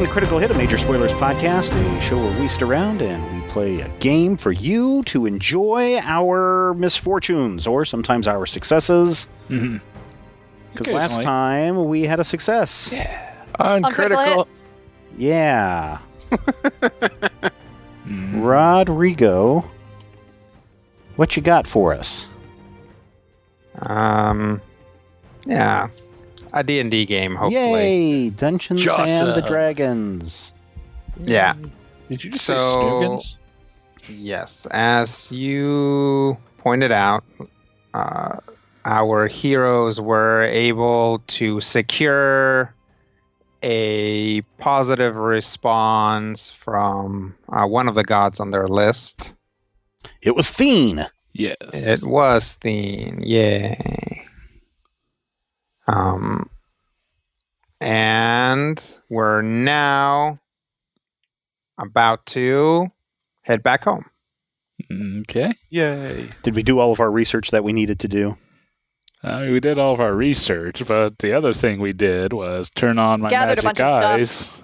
Critical Hit, a Major Spoilers podcast, a show where we sit around and we play a game for you to enjoy our misfortunes or sometimes our successes. Because last time we had a success. Yeah. On Critical. Yeah. Rodrigo, what you got for us? Yeah. A D&D game, hopefully. Yay! Dungeons and the Dragons. Yeah. Did you just say Snoogans? Yes. As you pointed out, our heroes were able to secure a positive response from one of the gods on their list. It was Theen. Yes. It was Theen. Yay. And we're now about to head back home. Okay. Yay. Did we do all of our research that we needed to do? We did all of our research, but the other thing we did was turn on my magic eyes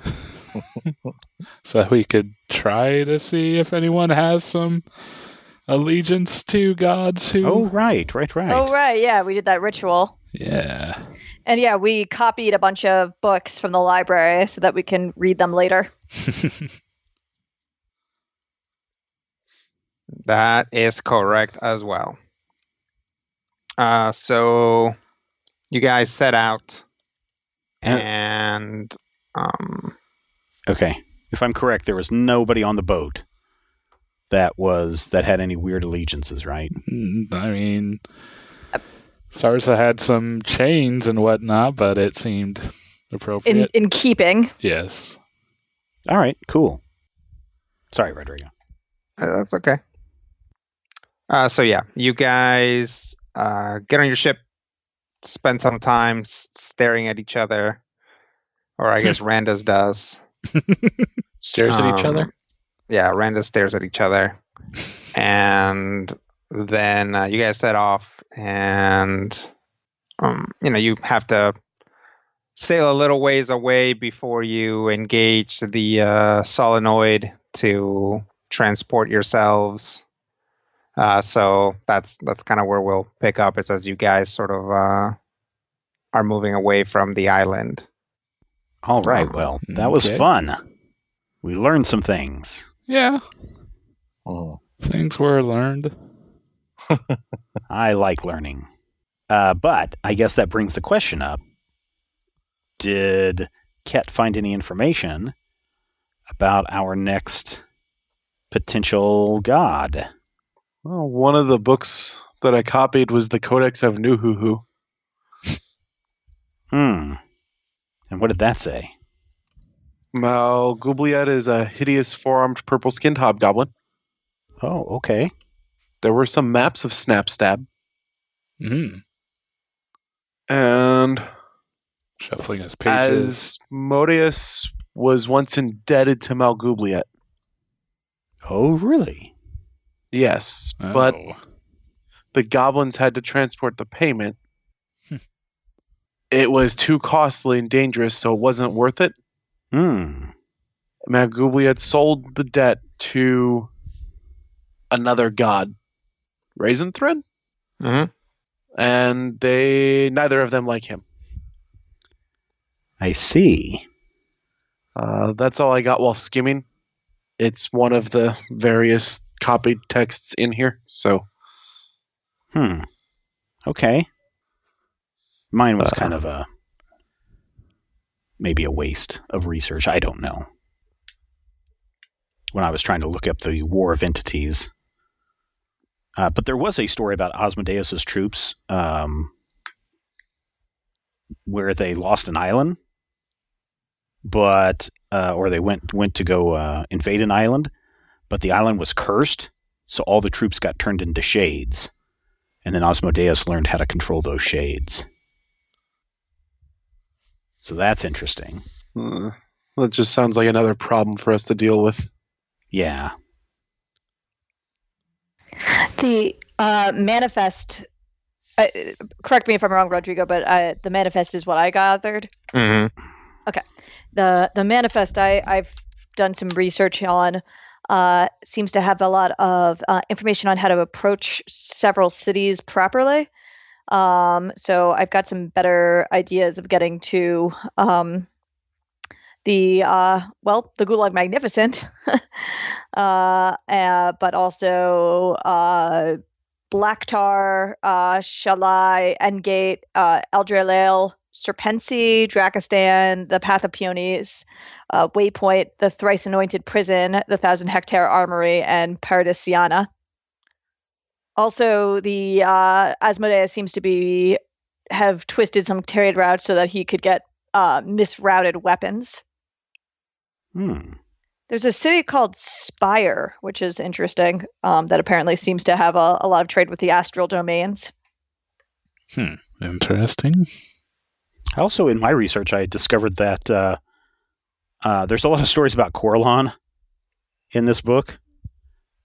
so we could try to see if anyone has some allegiance to gods who... Oh, right. Oh, right, yeah, we did that ritual. Yeah. And yeah, we copied a bunch of books from the library so that we can read them later. That is correct as well. So you guys set out and... Okay. If I'm correct, there was nobody on the boat that had any weird allegiances, right? I mean... Sarsa had some chains and whatnot, but it seemed appropriate. In keeping. Yes. All right, cool. Sorry, Rodrigo. That's okay. So yeah, you guys get on your ship, spend some time staring at each other, or I guess Randus does. Stares at each other? Yeah, Randus stares at each other. And then you guys set off. And, you have to sail a little ways away before you engage the solenoid to transport yourselves. So that's kind of where we'll pick up, is as you guys sort of are moving away from the island. All right, well, that was fun. We learned some things. Yeah. Things were learned. I like learning. But I guess that brings the question up. Did Ket find any information about our next potential god? Well, one of the books that I copied was the Codex of Nuhuhu. And what did that say? Malgubliet is a hideous four-armed purple-skinned hobgoblin. Oh, okay. There were some maps of Snapstab. And shuffling his pages. Asmodeus was once indebted to Malgubliet. Oh, really? Yes, but the goblins had to transport the payment. It was too costly and dangerous, so it wasn't worth it. Malgubliet sold the debt to another god. Raisinthread? And neither of them like him. I see. That's all I got while skimming. It's one of the various copied texts in here, so. Okay. Mine was kind of maybe a waste of research. I don't know. When I was trying to look up the War of Entities. But there was a story about Asmodeus' troops where they lost an island, or they went to go invade an island, but the island was cursed, so all the troops got turned into shades, and then Asmodeus learned how to control those shades. So that's interesting. That just sounds like another problem for us to deal with. Yeah. The manifest, correct me if I'm wrong, Rodrigo, but the manifest is what I gathered. Mm-hmm. Okay. The manifest I've done some research on seems to have a lot of information on how to approach several cities properly. So I've got some better ideas of getting to the Gulag Magnificent, but also Blacktar, Shalai, Endgate, Eldralale, Serpensi, Drakistan, the Path of Peonies, Waypoint, the Thrice Anointed Prison, the 1,000-Hectare Armory, and Paradisiana. Also, the Asmodeus seems to have twisted some trade routes so that he could get misrouted weapons. There's a city called Spire, which is interesting, that apparently seems to have a lot of trade with the astral domains. Interesting. Also, in my research, I discovered that there's a lot of stories about Corlon in this book.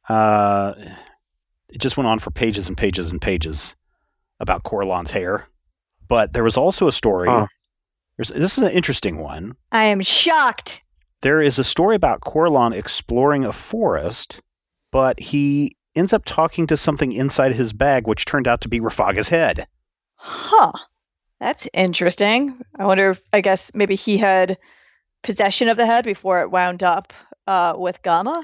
It just went on for pages and pages and pages about Corlon's hair. But there was also a story. This is an interesting one. I am shocked. There is a story about Corlon exploring a forest, but he ends up talking to something inside his bag, which turned out to be Rafaga's head. Huh. That's interesting. I guess maybe he had possession of the head before it wound up with Gamma?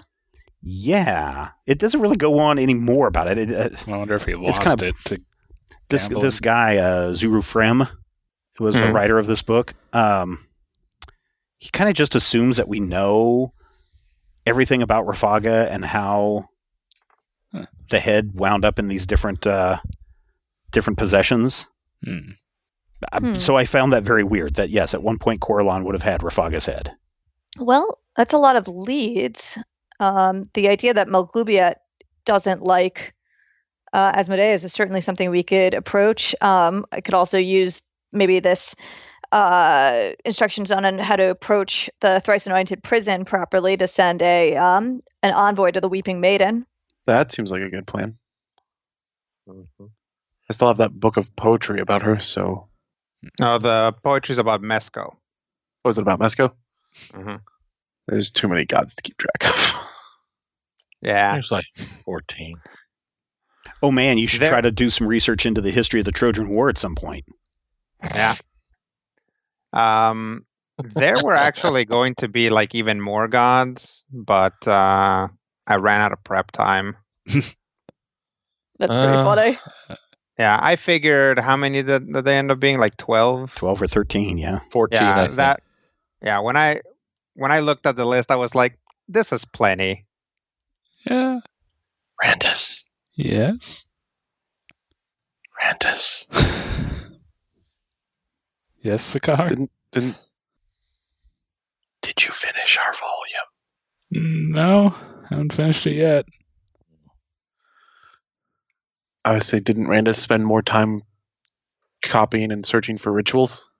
Yeah. It doesn't really go on any more about it. I wonder if he lost it to this guy, Zuru Frem, who was the writer of this book, he kind of just assumes that we know everything about Rafaga and how the head wound up in these different possessions. So I found that very weird that, yes, at one point Corlon would have had Rafaga's head. Well, that's a lot of leads. The idea that Melglubiet doesn't like Asmodeus is certainly something we could approach. I could also use maybe this instructions on how to approach the Thrice Anointed Prison properly to send an envoy to the Weeping Maiden. That seems like a good plan. I still have that book of poetry about her, so... No, the poetry's about Mesco. Was it about Mesco? Mm-hmm. There's too many gods to keep track of. Yeah. There's like 14. Oh man, you should try to do some research into the history of the Trojan War at some point. Yeah. There were actually going to be like even more gods, but I ran out of prep time. That's pretty funny. Yeah, I figured how many did they end up being? Like 12? 12 or 13, yeah. 14, I think. When I looked at the list, I was like, this is plenty. Yeah. Randus. Yes. Randus. Yes, Sakar? Did you finish our volume? No, haven't finished it yet. I would say, didn't Randus spend more time copying and searching for rituals?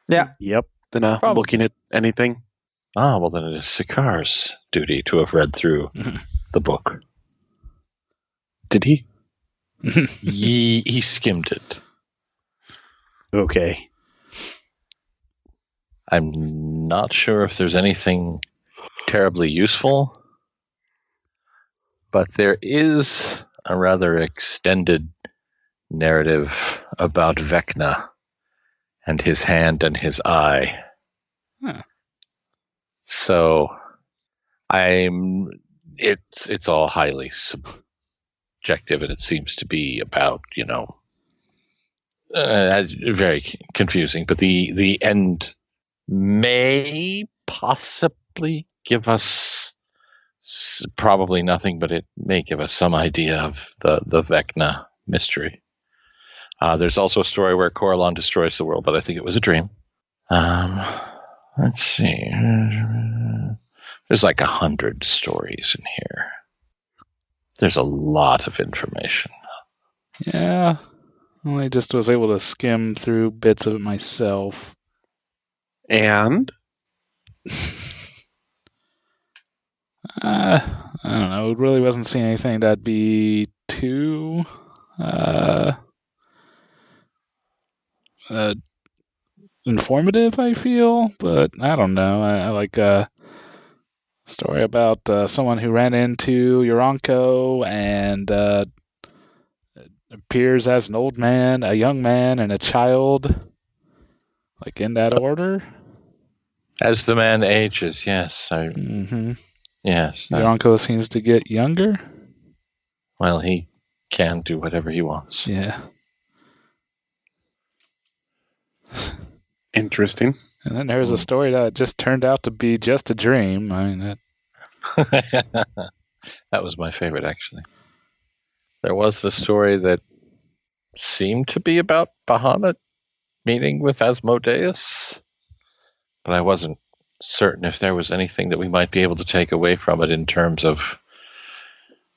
Yeah. Yep. Than looking at anything? Ah, well then it is Sakar's duty to have read through the book. Did he? He skimmed it. Okay. I'm not sure if there's anything terribly useful, but there is a rather extended narrative about Vecna and his hand and his eye. Huh. So it's all highly subjective, and it seems to be about, very confusing, but the end may possibly give us probably nothing, but it may give us some idea of the Vecna mystery. There's also a story where Corlon destroys the world, but I think it was a dream. Let's see. There's like 100 stories in here. There's a lot of information. Yeah. Well, I just was able to skim through bits of it myself. And? I don't know. It really wasn't seeing anything that'd be too informative, I feel, but I don't know. I like a story about someone who ran into Yoronko and appears as an old man, a young man, and a child, like in that order. As the man ages, yes. Yes. Yoronko seems to get younger. Well, he can do whatever he wants. Yeah. Interesting. And then there's a story that just turned out to be just a dream. I mean, that was my favorite, actually. There was the story that seemed to be about Bahamut meeting with Asmodeus, but I wasn't certain if there was anything that we might be able to take away from it in terms of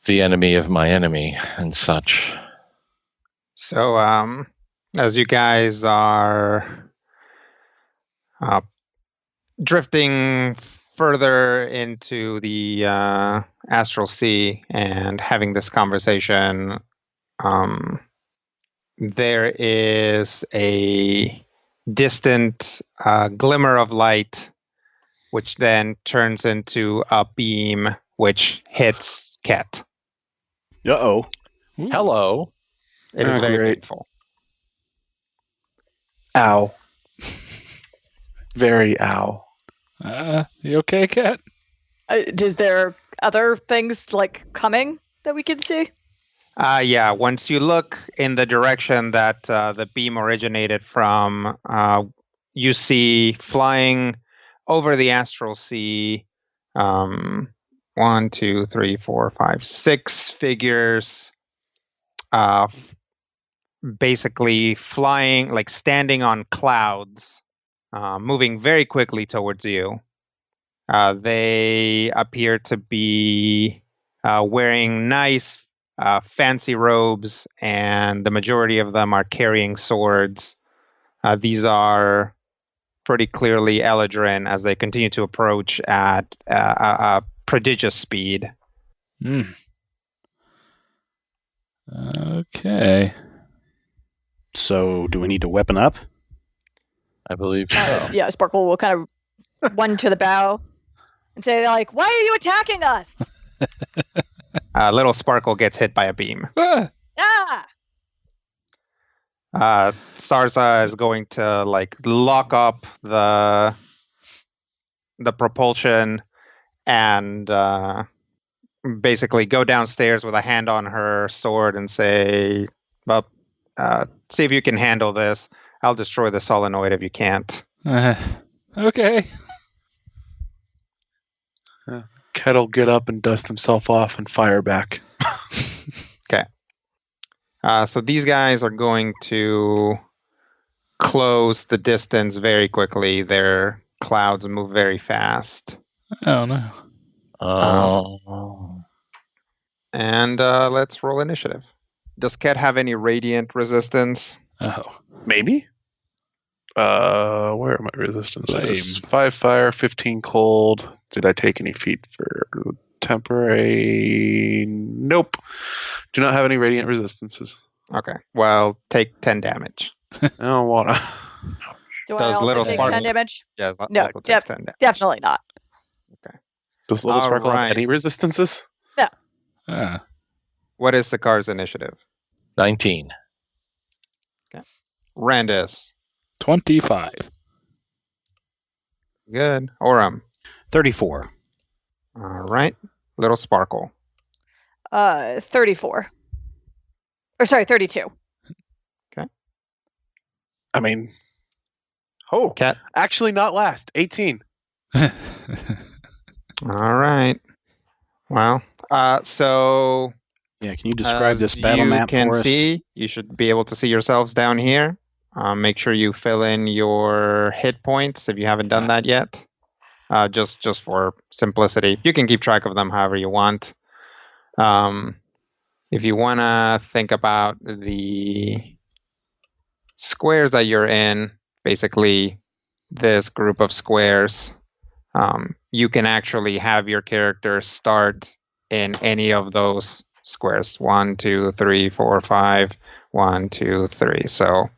the enemy of my enemy and such. So, as you guys are drifting further into the astral sea and having this conversation, there is a distant glimmer of light, which then turns into a beam which hits Ket. Uh-oh. Hello. It is very Great. painful. Ow. Very ow. You okay, Kat? Is there other things like coming that we can see? Yeah, once you look in the direction that the beam originated from, you see flying over the astral sea 1, 2, 3, 4, 5, 6 figures, basically flying, like standing on clouds, moving very quickly towards you. They appear to be wearing nice fancy robes, and the majority of them are carrying swords. These are pretty clearly Eladrin as they continue to approach at a prodigious speed. Okay. So, do we need to weapon up? I believe so. Yeah, Sparkle will kind of run to the bow and say, like, why are you attacking us? Little Sparkle gets hit by a beam. Ah! Sarza is going to lock up the propulsion and basically go downstairs with a hand on her sword and say, well, see if you can handle this. I'll destroy the solenoid if you can't. Okay. Ket'll get up and dust himself off and fire back. Okay. So these guys are going to close the distance very quickly. Their clouds move very fast. Oh, no. And let's roll initiative. Does Ket have any radiant resistance? Oh. Maybe? Where are my resistances? Lame. 5 fire, 15 cold. Did I take any feat for temporary? Nope. Do not have any radiant resistances. Okay. Well, take 10 damage. I don't want to. Do I Does also little take Sparkle 10 damage? Yeah, No, also takes 10 damage. Definitely not. Does Little All Sparkle right. have any resistances? What is Sakar's initiative? 19. Randus. 25. Good. Oram. 34. All right. Little Sparkle. 34. Or sorry, 32. I mean, oh, Cat. actually not last. 18. All right. Well, so Yeah, can you describe as this battle you map can for us? see, you should be able to see yourselves down here. Make sure you fill in your hit points if you haven't done that yet. Just for simplicity. You can keep track of them however you want. If you want to think about the squares that you're in, basically this group of squares, you can actually have your character start in any of those squares. 1, 2, 3, 4, 5, 1, 2, 3. So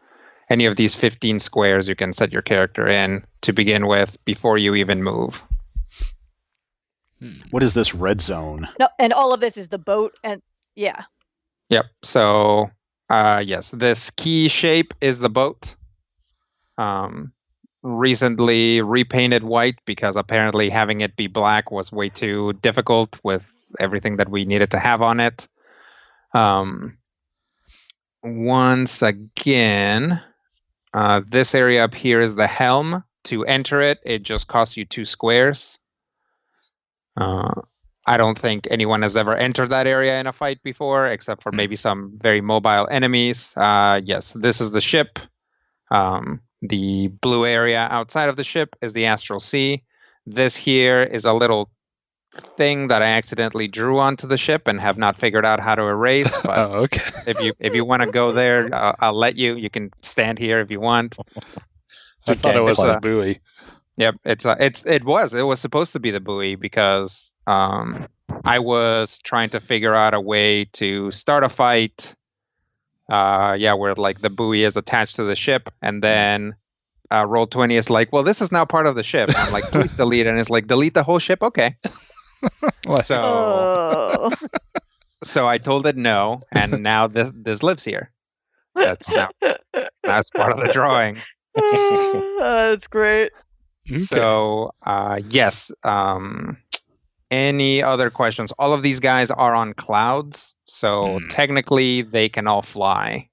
any of these 15 squares you can set your character in to begin with before you even move. What is this red zone? No, and all of this is the boat, and yeah. Yep. So, yes, this key shape is the boat. Recently repainted white because apparently having it be black was way too difficult with everything that we needed to have on it. Once again, this area up here is the helm. To enter it, it just costs you 2 squares. I don't think anyone has ever entered that area in a fight before, except for maybe some very mobile enemies. Yes, this is the ship. The blue area outside of the ship is the Astral Sea. This here is a little thing that I accidentally drew onto the ship and have not figured out how to erase. But okay. if you want to go there, I'll let you. You can stand here if you want. I thought it was a buoy. Yep, it was supposed to be the buoy because I was trying to figure out a way to start a fight. Where like the buoy is attached to the ship, and then Roll20 is like, well, this is now part of the ship. And I'm like, please delete, and it's like, delete the whole ship. Okay. So I told it no, and now this lives here. That's part of the drawing. That's great. Okay. So, yes. Any other questions? All of these guys are on clouds, so technically they can all fly.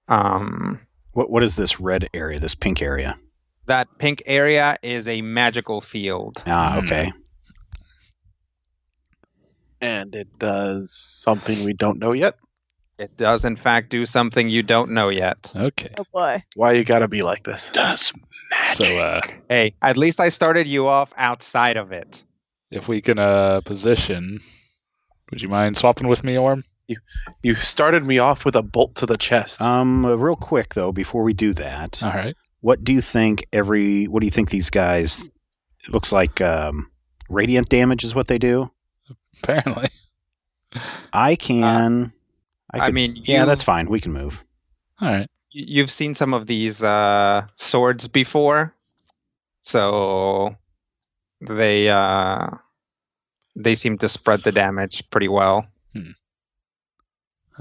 What is this red area, this pink area? That pink area is a magical field. Okay. And it does something we don't know yet. It does, in fact, do something you don't know yet. Okay. Oh boy. Why you gotta be like this? Does magic. So, Hey, at least I started you off outside of it. if we can position, would you mind swapping with me, Orm? You started me off with a bolt to the chest. Real quick though, before we do that, All right. what do you think these guys? It looks like radiant damage is what they do. Apparently. I can. Yeah, that's fine. We can move. All right. You've seen some of these swords before, so they seem to spread the damage pretty well.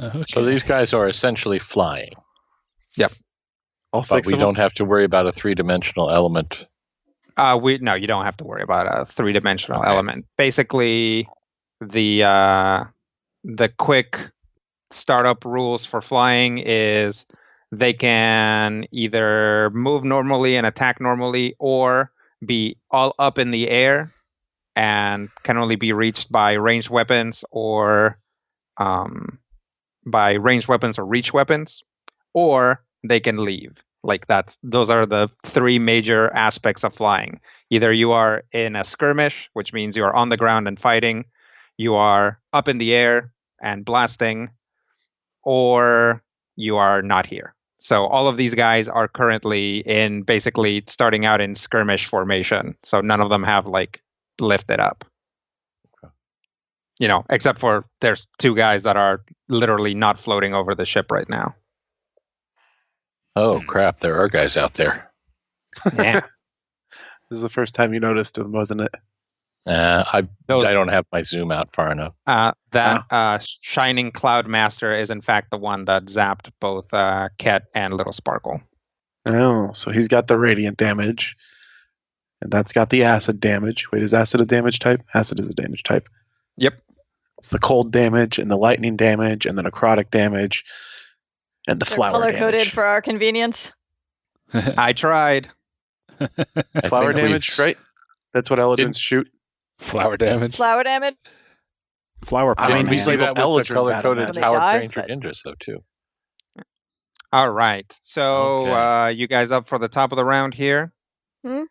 Okay. So these guys are essentially flying. Yep. All But six we of them? don't have to worry about a 3-dimensional element. No, you don't have to worry about a 3-dimensional element. Basically, the quick startup rules for flying is they can either move normally and attack normally, or be all up in the air and can only be reached by ranged weapons or reach weapons, or they can leave. Like those are the 3 major aspects of flying. Either you are in a skirmish, which means you are on the ground and fighting, you are up in the air and blasting, or you are not here. So all of these guys are currently in basically starting out in skirmish formation. So none of them have like lifted up. Except for there's 2 guys that are literally not floating over the ship right now. Oh, crap. There are guys out there. Yeah. This is the first time you noticed them, wasn't it? I don't have my zoom out far enough. That shining cloud master is in fact the one that zapped both Ket and Little Sparkle. Oh, so he's got the radiant damage. And that's got the acid damage. Wait, is acid a damage type? Acid is a damage type. Yep. It's the cold damage and the lightning damage and the necrotic damage and the They're flower color-coded damage. for our convenience. I tried. Flower think damage, right? That's what Eldrins shoot. Flower damage. Flower damage? Flower power. I mean, man. we see label that with the Eldrin color-coded When they Power die, Ranger but- ninjas, though, too. All right. So Okay. you guys up for the top of the round here?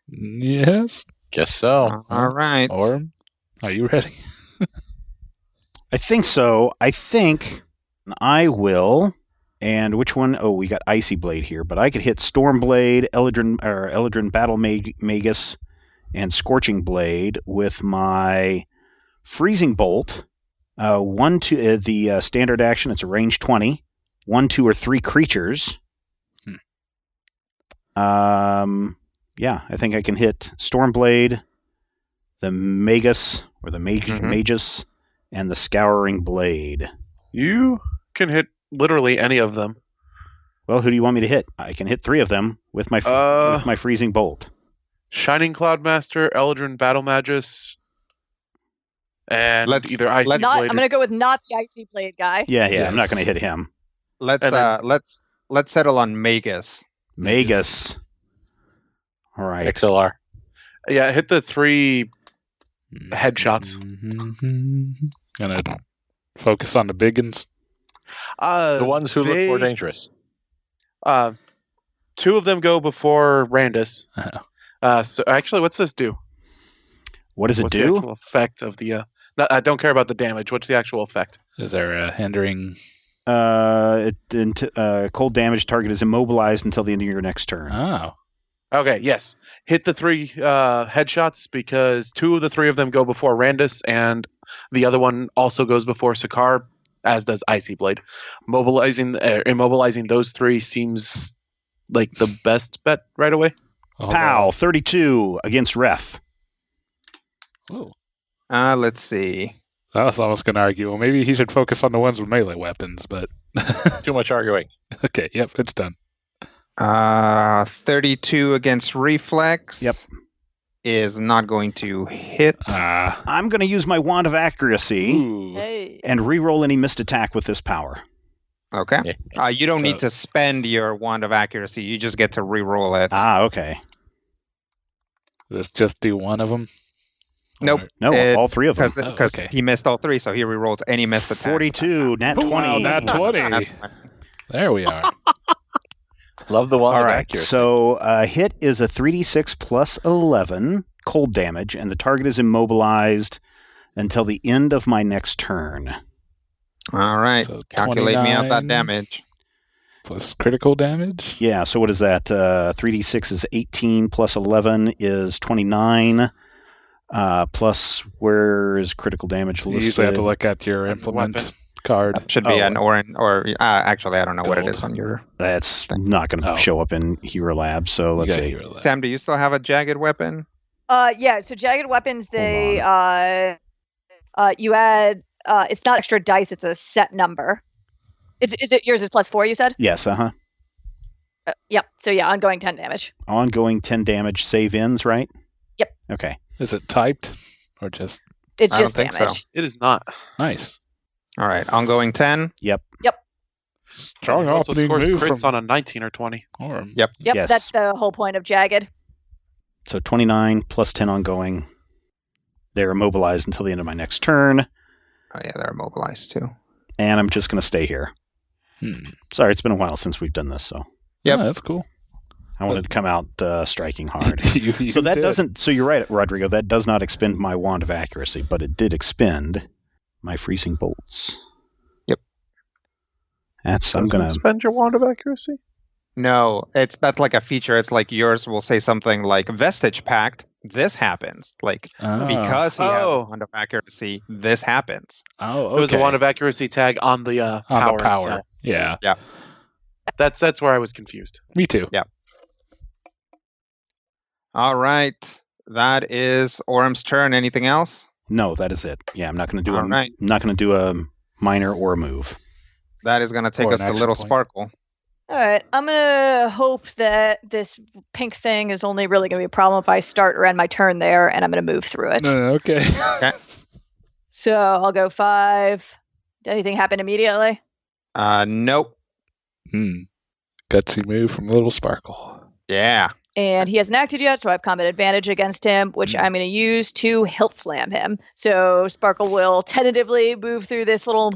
Yes. Guess so. All right. Orm, are you ready? I think so. I think I will. And which one? Oh, we got Icy Blade here, but I could hit Storm Blade, Eldrin Battle Magus, and Scorching Blade with my Freezing Bolt. 1, 2, the standard action. It's a range 20. 1, 2, or 3 creatures. Yeah, I think I can hit Stormblade, the Magus, or the Magus, and the Scouring Blade. You can hit literally any of them. Well, who do you want me to hit? I can hit 3 of them with my Freezing Bolt. Shining Cloudmaster, Eldrin Battle Magus, and either Icy Blade. I'm going to go with not the Icy Blade guy. Yeah, yes. I'm not going to hit him. Let's settle on Magus. Magus. All right. XLR. Yeah, hit the 3 headshots. Gonna focus on the big ones. The ones who look more dangerous. 2 of them go before Randus. So actually, what's this do? What does it do? The actual effect of the? I don't care about the damage. What's the actual effect? Is there a hindering? Cold damage. Target is immobilized until the end of your next turn. Oh. Okay. Yes. Hit the 3 headshots because 2 of the 3 of them go before Randus, and the other one also goes before Sakar, as does Icy Blade. Immobilizing those 3 seems like the best bet right away. Pow! 32 against Ref. Oh. Let's see. I was almost going to argue, well, maybe he should focus on the ones with melee weapons, but... Too much arguing. Okay, yep, it's done. 32 against Reflex. Yep. Is not going to hit. I'm going to use my Wand of Accuracy and re-roll any missed attack with this power. Okay. You don't need to spend your Wand of Accuracy. You just get to re-roll it. Okay. Does just do one of them? Nope. No, all 3 of them. Because he missed all 3, so he re-rolls any missed attack. 42, nat 20. Wow, nat 20. There we are. Love the Wand of Accuracy. So hit is a 3d6 plus 11 cold damage, and the target is immobilized until the end of my next turn. All right. So calculate me out that damage. Plus critical damage? Yeah, so what is that? 3d6 is 18 plus 11 is 29. Plus, where is critical damage listed? You usually have to look at your implement card. That should be an orange, or actually, I don't know what it is on your... That's not going to show up in Hero Lab, so let's see. Sam, do you still have a jagged weapon? Yeah, so jagged weapons, they... you add... it's not extra dice, it's a set number. Is it yours is plus 4, you said? Yes, Yep, so yeah, ongoing 10 damage. Ongoing 10 damage, save ins, right? Yep. Okay. Is it typed or just... It's I just don't think damage. so. It is not. Nice. All right, ongoing 10. Yep. Strong also opening scores move crits from... on a 19 or 20. Yep, yes. That's the whole point of jagged. So 29 plus 10 ongoing. They're immobilized until the end of my next turn. Oh yeah, they're immobilized too. And I'm just going to stay here. Sorry, it's been a while since we've done this, so... Yeah, that's cool. I wanted to come out striking hard. you so that did. doesn't... So you're right, Rodrigo. That does not expend my Wand of Accuracy, but it did expend my Freezing Bolts. Yep. I'm going to... Spend your Wand of Accuracy? No, that's like a feature. It's like yours will say something like Vestige Pact. This happens. Like, because he has a Wand of Accuracy, this happens. Oh, okay. It was a Wand of Accuracy tag on the power itself. Yeah. Yeah. That's where I was confused. Me too. Yeah. All right. That is Orm's turn. Anything else? No, that is it. Yeah, I'm not going to do right. I'm not going to do a minor or a move. That is going to take us to Little Sparkle. All right, I'm going to hope that this pink thing is only really going to be a problem if I start or end my turn there, and I'm going to move through it. Okay. Okay. So I'll go 5. Did anything happen immediately? Nope. Gutsy move from Little Sparkle. Yeah. And he hasn't acted yet, so I have combat advantage against him, which I'm going to use to hilt slam him. So Sparkle will tentatively move through this little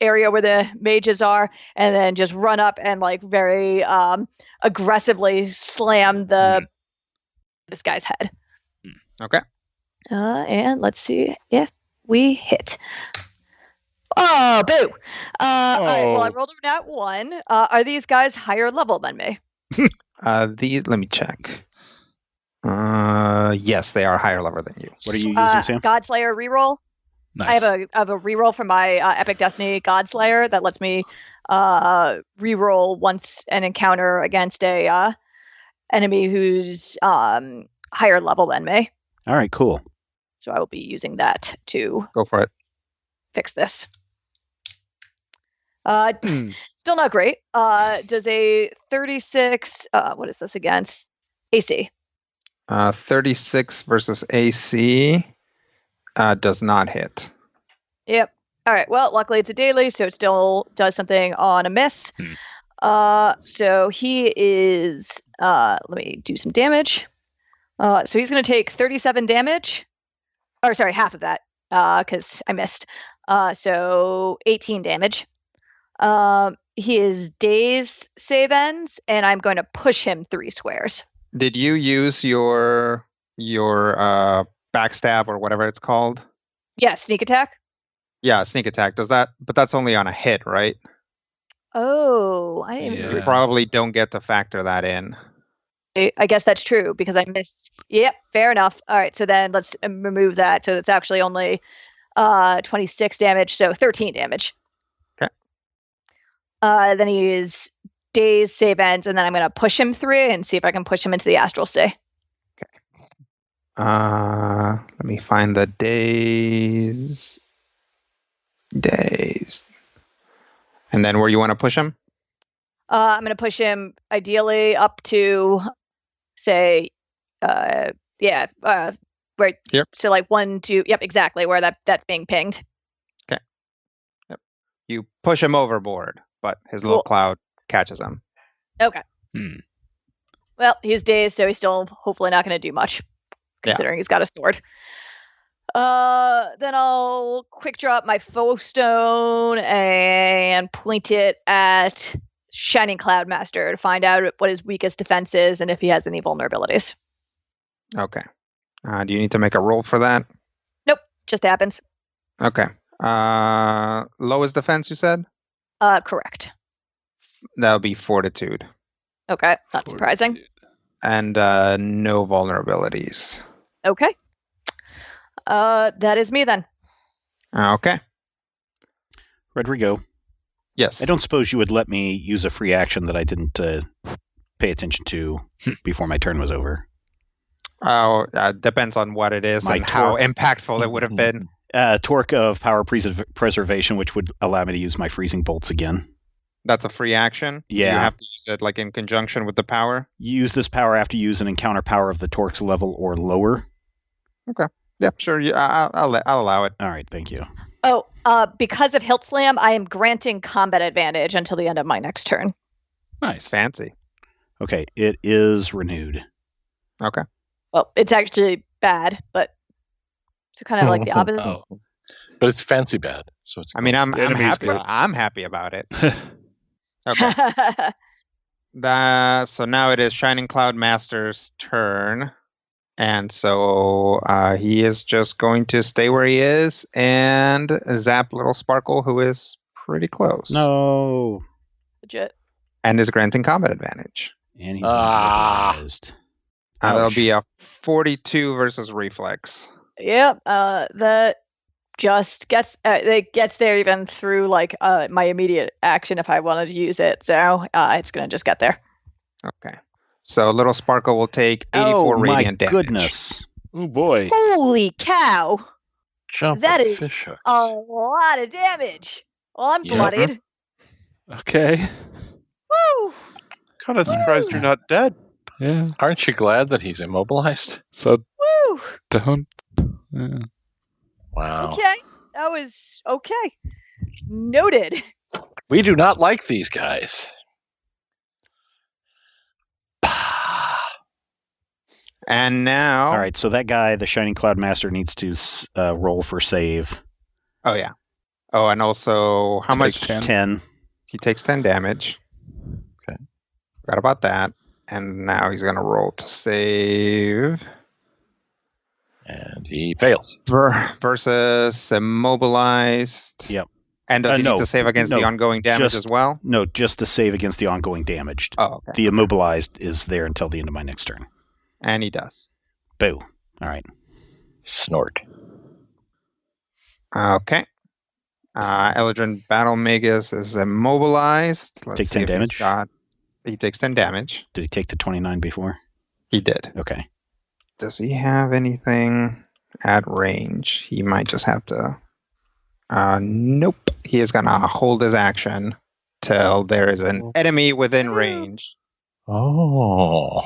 area where the mages are, and then just run up and like very aggressively slam this guy's head. Okay. And let's see if we hit. Oh, boo! All right, well, I rolled a nat 1. Are these guys higher level than me? Let me check. Yes, they are higher level than you. What are you using, Sam? Godslayer reroll. Nice. I have a reroll from my Epic Destiny Godslayer that lets me reroll once an encounter against a enemy who's higher level than me. All right, cool. So I will be using that to Go for it. fix this. Still not great. Does a 36, what is this against? AC. 36 versus AC does not hit. Yep. All right. Well, luckily it's a daily, so it still does something on a miss. So he is, let me do some damage. So he's going to take 37 damage. Or sorry, half of that, because I missed. So 18 damage. His daze save ends, and I'm going to push him 3 squares. Did you use your backstab or whatever it's called? Yeah, sneak attack. Yeah, sneak attack. Does that? But that's only on a hit, right? Oh, I didn't You probably don't get to factor that in. I guess that's true because I missed. Yep, fair enough. All right, so then let's remove that. So it's actually only 26 damage, so 13 damage. Okay. Then he's daze save ends, and then I'm going to push him 3 and see if I can push him into the astral stay. Okay. Let me find the daze. And then where you want to push him? I'm going to push him ideally up to, say, right here. So like 1, 2. Yep, exactly where that's being pinged. Okay. Yep. You push him overboard, but his little cloud catches him. Okay. Well, he's dazed, so he's still hopefully not going to do much, considering he's got a sword. Then I'll quick drop my foe stone and point it at Shining Cloud Master to find out what his weakest defense is and if he has any vulnerabilities. Okay. Do you need to make a roll for that? Nope, just happens. Okay. Lowest defense, you said? Correct. That'll be fortitude. Okay, not surprising. And no vulnerabilities. Okay. That is me then. Okay. Rodrigo. Yes. I don't suppose you would let me use a free action that I didn't pay attention to before my turn was over. Oh, depends on what it is and how impactful it would have been. Torque of power preservation, which would allow me to use my freezing bolts again. That's a free action? Yeah. You have to use it like in conjunction with the power? You use this power after you use an encounter power of the torque's level or lower. Okay. Yep, sure. I'll allow it. All right, thank you. Oh, because of Hilt Slam, I am granting combat advantage until the end of my next turn. Nice. Fancy. Okay, it is renewed. Okay. Well, it's actually bad, but so kind of like the opposite. Oh. But it's fancy bad. So it's. I mean, I'm happy. Good. I'm happy about it. Okay. So now it is Shining Cloud Master's turn. And so he is just going to stay where he is and zap Little Sparkle, who is pretty close. No. Legit. And is granting combat advantage. And he's immobilized. That'll be a 42 versus reflex. Yep. That just gets there even through like my immediate action if I wanted to use it. So it's gonna just get there. Okay. So Little Sparkle will take 84 radiant damage. Oh my goodness. Oh boy. Holy cow! Jump That at is fish hooks. a lot of damage. Well, I'm Yeah. bloodied. Okay. Woo! Kind of surprised you're not dead. Yeah. Aren't you glad that he's immobilized? So Woo! don't. Yeah. Wow. Okay, that was okay. Noted. We do not like these guys. And now... All right, so that guy, the Shining Cloud Master, needs to roll for save. Oh, yeah. Oh, and also, how much? 10. He takes 10 damage. Okay. Forgot about that. And now he's going to roll to save. And he fails. Versus immobilized. Yep. And does he need to save against the ongoing damage as well? No, just to save against the ongoing damage. Oh, okay. The immobilized is there until the end of my next turn. And he does. Boo. All right. Snort. Okay. Eldrin Battle Magus is immobilized. Let's Take 10 see if damage? He takes 10 damage. Did he take the 29 before? He did. Okay. Does he have anything at range? He might just have to... nope. He is going to hold his action till there is an enemy within range. Oh.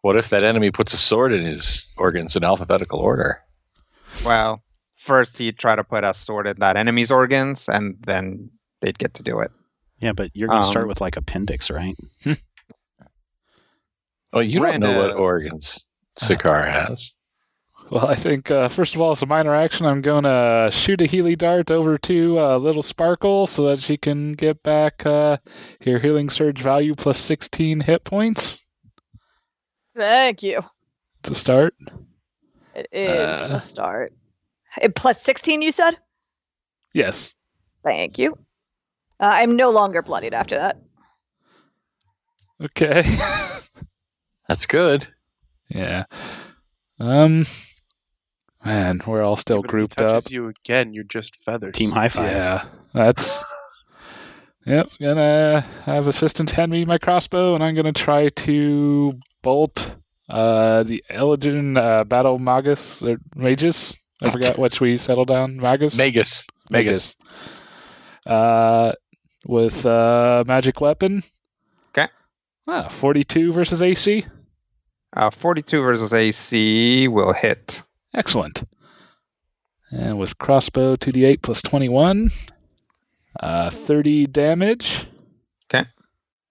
What if that enemy puts a sword in his organs in alphabetical order? Well, first he'd try to put a sword in that enemy's organs, and then they'd get to do it. Yeah, but you're going to start with like appendix, right? Oh, you don't know what Brandis. organs Sakaar has. Well, I think, first of all, as a minor action, I'm going to shoot a Healy dart over to Little Sparkle so that she can get back her healing surge value plus 16 hit points. Thank you. It's a start. It is a start. Plus 16, you said? Yes. Thank you. I'm no longer bloodied after that. Okay. That's good. Yeah. Man, we're all still Even if grouped he touches up. you again, you're just feathers. Team high five. Yeah, that's... Yep, gonna have assistant hand me my crossbow, and I'm gonna try to bolt the Eladrin Battle Magus, or Magus? I forgot which we settled on. Magus? Magus. With magic weapon. Okay. 42 versus AC. 42 versus AC will hit. Excellent. And with crossbow, 2d8 plus 21. 30 damage. Okay.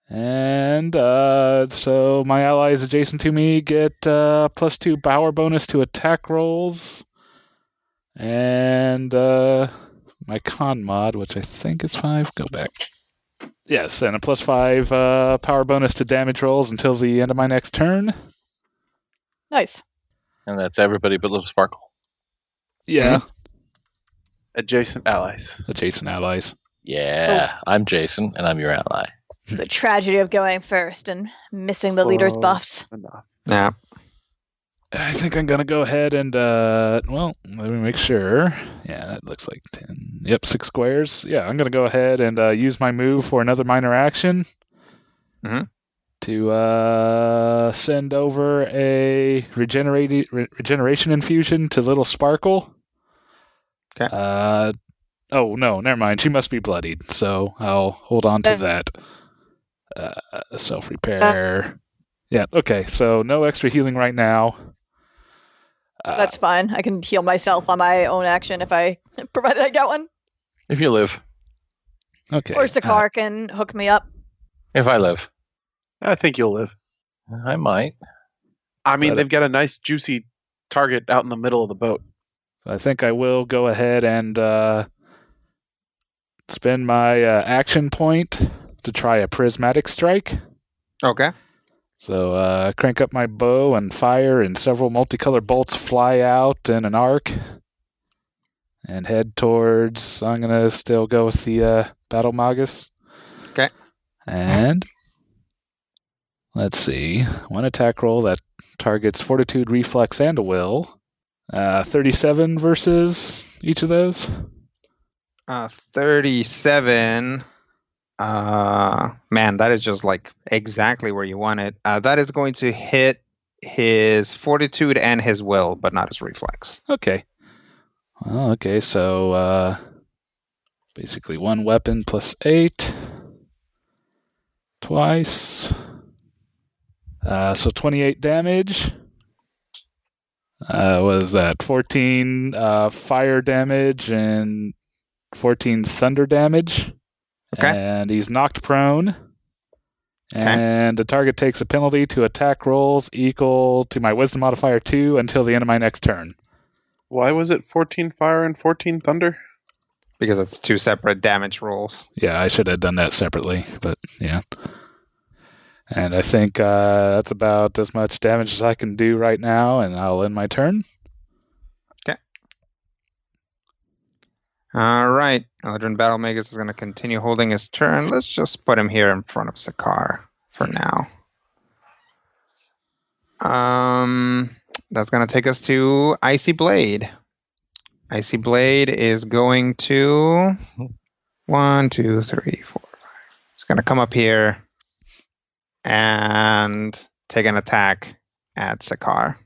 And so my allies adjacent to me get plus 2 power bonus to attack rolls. And my con mod, which I think is 5. Go back. Yes, and a plus 5 power bonus to damage rolls until the end of my next turn. Nice. And that's everybody but Little Sparkle. Yeah. Adjacent allies. Adjacent allies. Yeah, I'm Jason, and I'm your ally. The tragedy of going first and missing the leader's buffs. Enough. Yeah. I think I'm going to go ahead and, well, let me make sure. Yeah, that looks like 10. Yep, 6 squares. Yeah, I'm going to go ahead and use my move for another minor action to send over a regeneration infusion to Little Sparkle. Okay. Oh, no, never mind. She must be bloodied, so I'll hold on to that. Self-repair. Yeah, okay, so no extra healing right now. That's fine. I can heal myself on my own action if provided I get one. If you live. Okay. Or Sakaar can hook me up. If I live. I think you'll live. I might. I mean, they've got a nice, juicy target out in the middle of the boat. I think I will go ahead and spend my action point to try a prismatic strike. Okay. So crank up my bow and fire, and several multicolored bolts fly out in an arc and head towards... I'm going to still go with the Battle Magus. Okay. And let's see. One attack roll that targets Fortitude, Reflex, and a Will. 37 versus each of those. 37. Man, that is just like exactly where you want it. That is going to hit his Fortitude and his Will, but not his Reflex. Okay. Well, okay, so basically one weapon plus 8. Twice. So 28 damage. What is that? 14 fire damage and 14 thunder damage. Okay. And he's knocked prone. And the target takes a penalty to attack rolls equal to my wisdom modifier 2 until the end of my next turn. Why was it 14 fire and 14 thunder? Because it's 2 separate damage rolls. Yeah, I should have done that separately, but yeah. And I think that's about as much damage as I can do right now, and I'll end my turn. Okay. All right. Eladrin Battle Magus is going to continue holding his turn. Let's just put him here in front of Sakaar for now. That's going to take us to Icy Blade. Icy Blade is going to 1, 2, 3, 4, 5. It's going to come up here and take an attack at Sakar.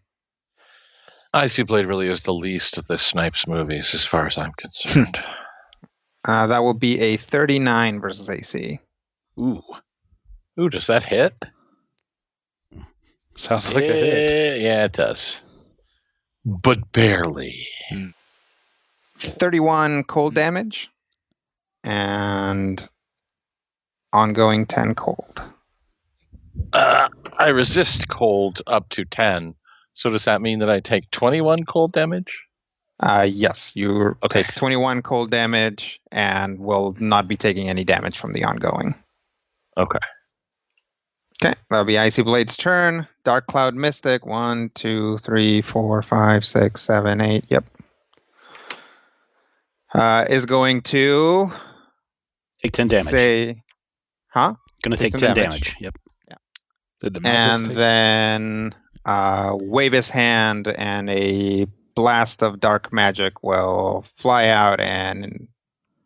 Icy Blade really is the least of the Snipes movies, as far as I'm concerned. That will be a 39 versus AC. Ooh. Ooh, does that hit? Sounds like a hit. Yeah, it does. But barely. 31 cold damage and ongoing 10 cold. I resist cold up to 10. So does that mean that I take 21 cold damage? Yes, you take 21 cold damage and will not be taking any damage from the ongoing. Okay. Okay, that'll be Icy Blade's turn. Dark Cloud Mystic. 1, 2, 3, 4, 5, 6, 7, 8. Yep. Is going to take 10 damage. Going to take 10 damage. Yep. Yeah. Did the and then wave his hand, and a blast of dark magic will fly out and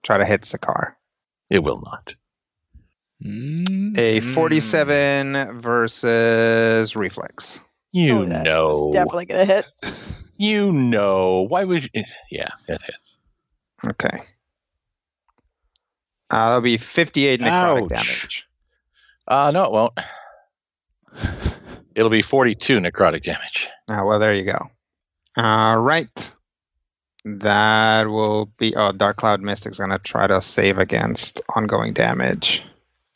try to hit Sakar. It will not. A 47 versus reflex. You know. It's definitely going to hit. You know. Why would you? Yeah, it hits. Okay. That'll be 58 necrotic Ouch. damage. No, it won't. It'll be 42 necrotic damage. Well, there you go. Right. That will be... Oh, Dark Cloud Mystic's going to try to save against ongoing damage.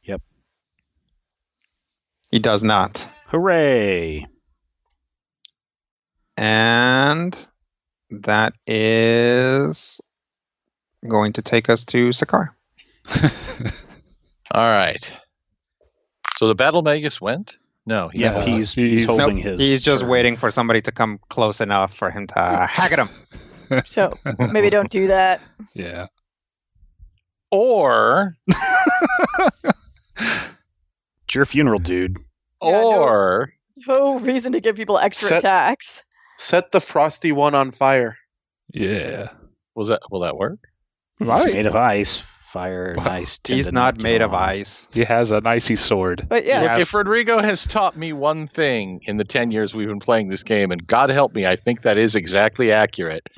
Yep. He does not. Hooray! And that is going to take us to Sakar. All right. So the Battle Magus went? No. He's holding his... He's just turn. waiting for somebody to come close enough for him to hack at him. So maybe don't do that. Yeah. Or... It's your funeral, dude. Or... No reason to give people extra attacks. Set the frosty one on fire. Yeah. Will that work? He's made of ice. Fire and ice. He's not made of ice. He has an icy sword. But yeah. Look, if Rodrigo has taught me one thing in the 10 years we've been playing this game, and God help me, I think that is exactly accurate,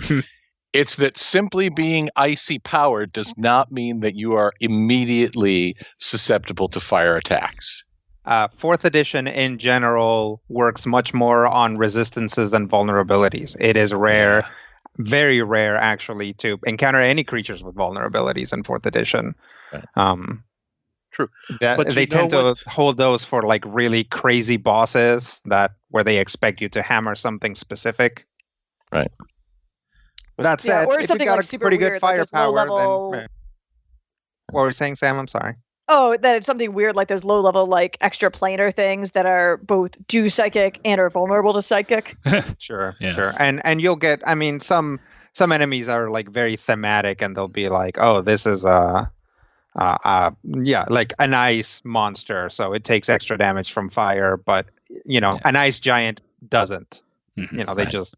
it's that simply being icy powered does not mean that you are immediately susceptible to fire attacks. 4th edition in general works much more on resistances than vulnerabilities. It is rare, very rare actually, to encounter any creatures with vulnerabilities in 4th edition. Right. True. But they tend to hold those for like really crazy bosses where they expect you to hammer something specific. Right. That said, or if something you got like a super pretty weird, good firepower, like low-level... then... What were you saying, Sam? I'm sorry. Oh, that it's something weird, like those low-level, like extra planar things that are both do psychic and are vulnerable to psychic. Sure. And you'll get, I mean, some enemies are like very thematic, and they'll be like, oh, this is like an ice monster, so it takes extra damage from fire, but an ice giant doesn't. They just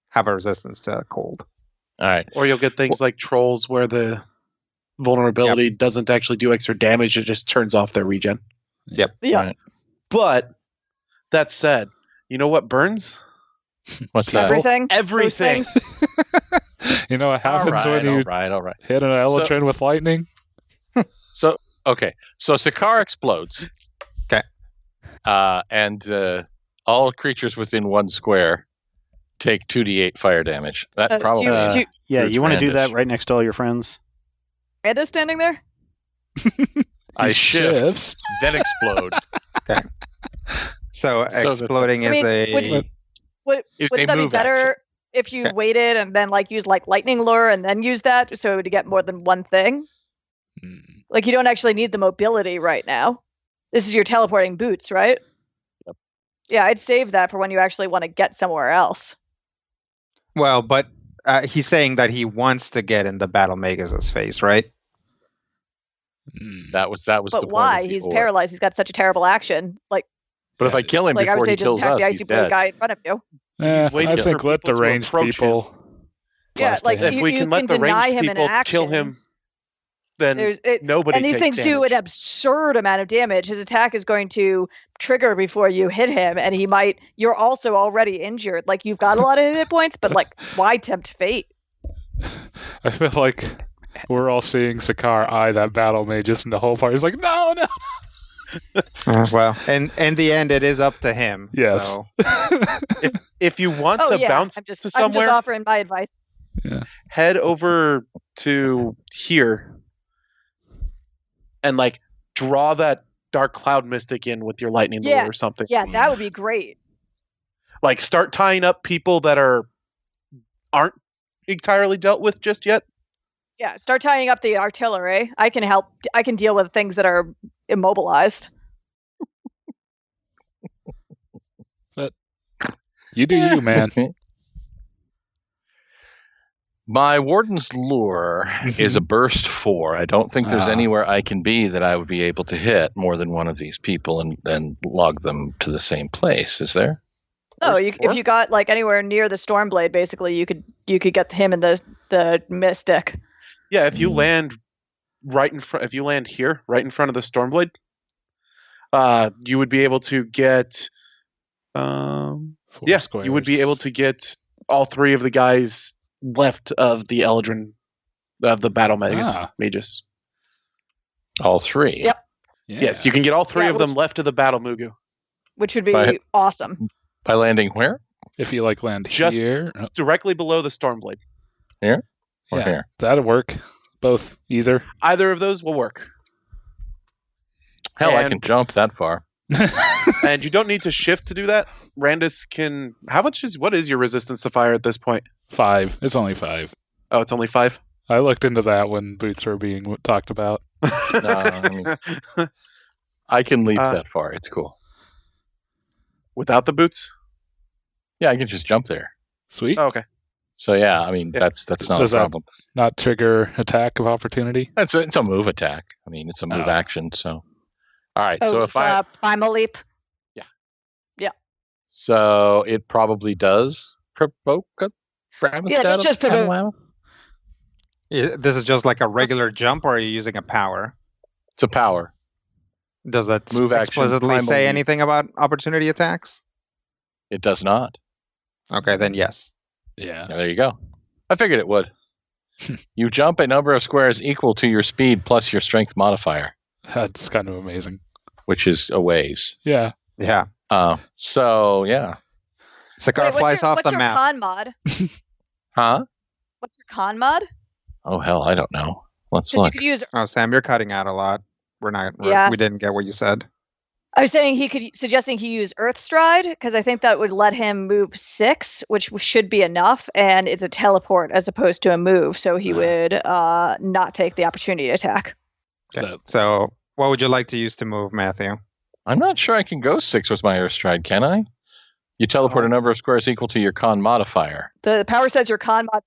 have a resistance to cold. All right. Or you'll get things like trolls where the vulnerability doesn't actually do extra damage, it just turns off their regen. Yep. Yeah. Right. But that said, you know what burns? What's that? Everything. Everything. You know what happens when you all right. hit an Elytron with lightning? So Sakar explodes. Okay. And all creatures within 1 square take 2d8 fire damage. That probably... you want to do that right next to all your friends? Randa's standing there? I shifts. shift, then explode. Okay. So exploding is a... Would that be better if you waited and then use lightning lure and then use that so to get more than one thing? Like you don't actually need the mobility right now. This is your teleporting boots, right? Yep. Yeah, I'd save that for when you actually want to get somewhere else. Well, but he's saying that he wants to get in the Battle Magus' face, right? That was the point. But why? He's paralyzed. He's got such a terrible action. But if I kill him I would before say he just kills attack us, the he's icy blade dead. guy in front of you. I think let the ranged people. Yeah, if we can let the deny ranged him an people action. kill him, then nobody and these takes things damage. do an absurd amount of damage. His attack is going to trigger before you hit him, and you're also already injured. Like, you've got a lot of hit points, but like, why tempt fate? I feel like we're all seeing Sakar eye that battle mages, and the whole party's like, no. Well, and in the end, it is up to him. Yes. So. if you want to bounce to somewhere, I'm just offering my advice. Yeah. Head over to here and like draw that dark cloud mystic in with your lightning lure or something. Yeah, that would be great. Like, start tying up people that aren't entirely dealt with just yet. Yeah, start tying up the artillery. I can help. I can deal with things that are immobilized. But you do you, man. My Warden's Lure is a burst 4. I don't think there's anywhere I can be that I would be able to hit more than one of these people and log them to the same place. Is there? No, if you got like anywhere near the Stormblade, basically you could get him in the Mystic. Yeah, if you land right in front, if you land here, right in front of the Stormblade, you would be able to get. Squares. You would be able to get all 3 of the guys left of the Eldrin, of the battle mages. All 3. Yep. Yeah. Yes, you can get all 3 of them left of the battle Mugu. Which would be awesome. By landing where? If you land just here, directly below the Stormblade. Here or here? That'll work. Both, either of those will work. Hell, I can jump that far. And you don't need to shift to do that. Randus can. What is your resistance to fire at this point? 5. It's only 5. Oh, it's only 5. I looked into that when boots were being talked about. I can leap that far. It's cool. Without the boots? Yeah, I can just jump there. Sweet. Oh, okay. So yeah, I mean that's not a problem. That not trigger attack of opportunity? It's a move attack. I mean, it's a move action. So, all right. So if primal leap. So it probably does provoke a just provoke. This is just like a regular jump, or are you using a power? It's a power. Does that move explicitly action, say anything about opportunity attacks? It does not. Okay, then yes. Yeah. There you go. I figured it would. You jump a number of squares equal to your speed plus your strength modifier. That's kind of amazing. Which is a ways. Yeah. Yeah. So, yeah. Sakar flies off the map. What's your con mod? Huh? What's your con mod? Oh, hell, I don't know. Let's look. You could use... Oh, Sam, you're cutting out a lot. We didn't get what you said. I was saying suggesting he use Earth Stride, because I think that would let him move 6, which should be enough, and it's a teleport as opposed to a move, so he would not take the opportunity attack. Okay. So, what would you like to use to move, Matthew? I'm not sure I can go 6 with my Earth Stride, can I? You teleport a number of squares equal to your con modifier. The power says your con mod...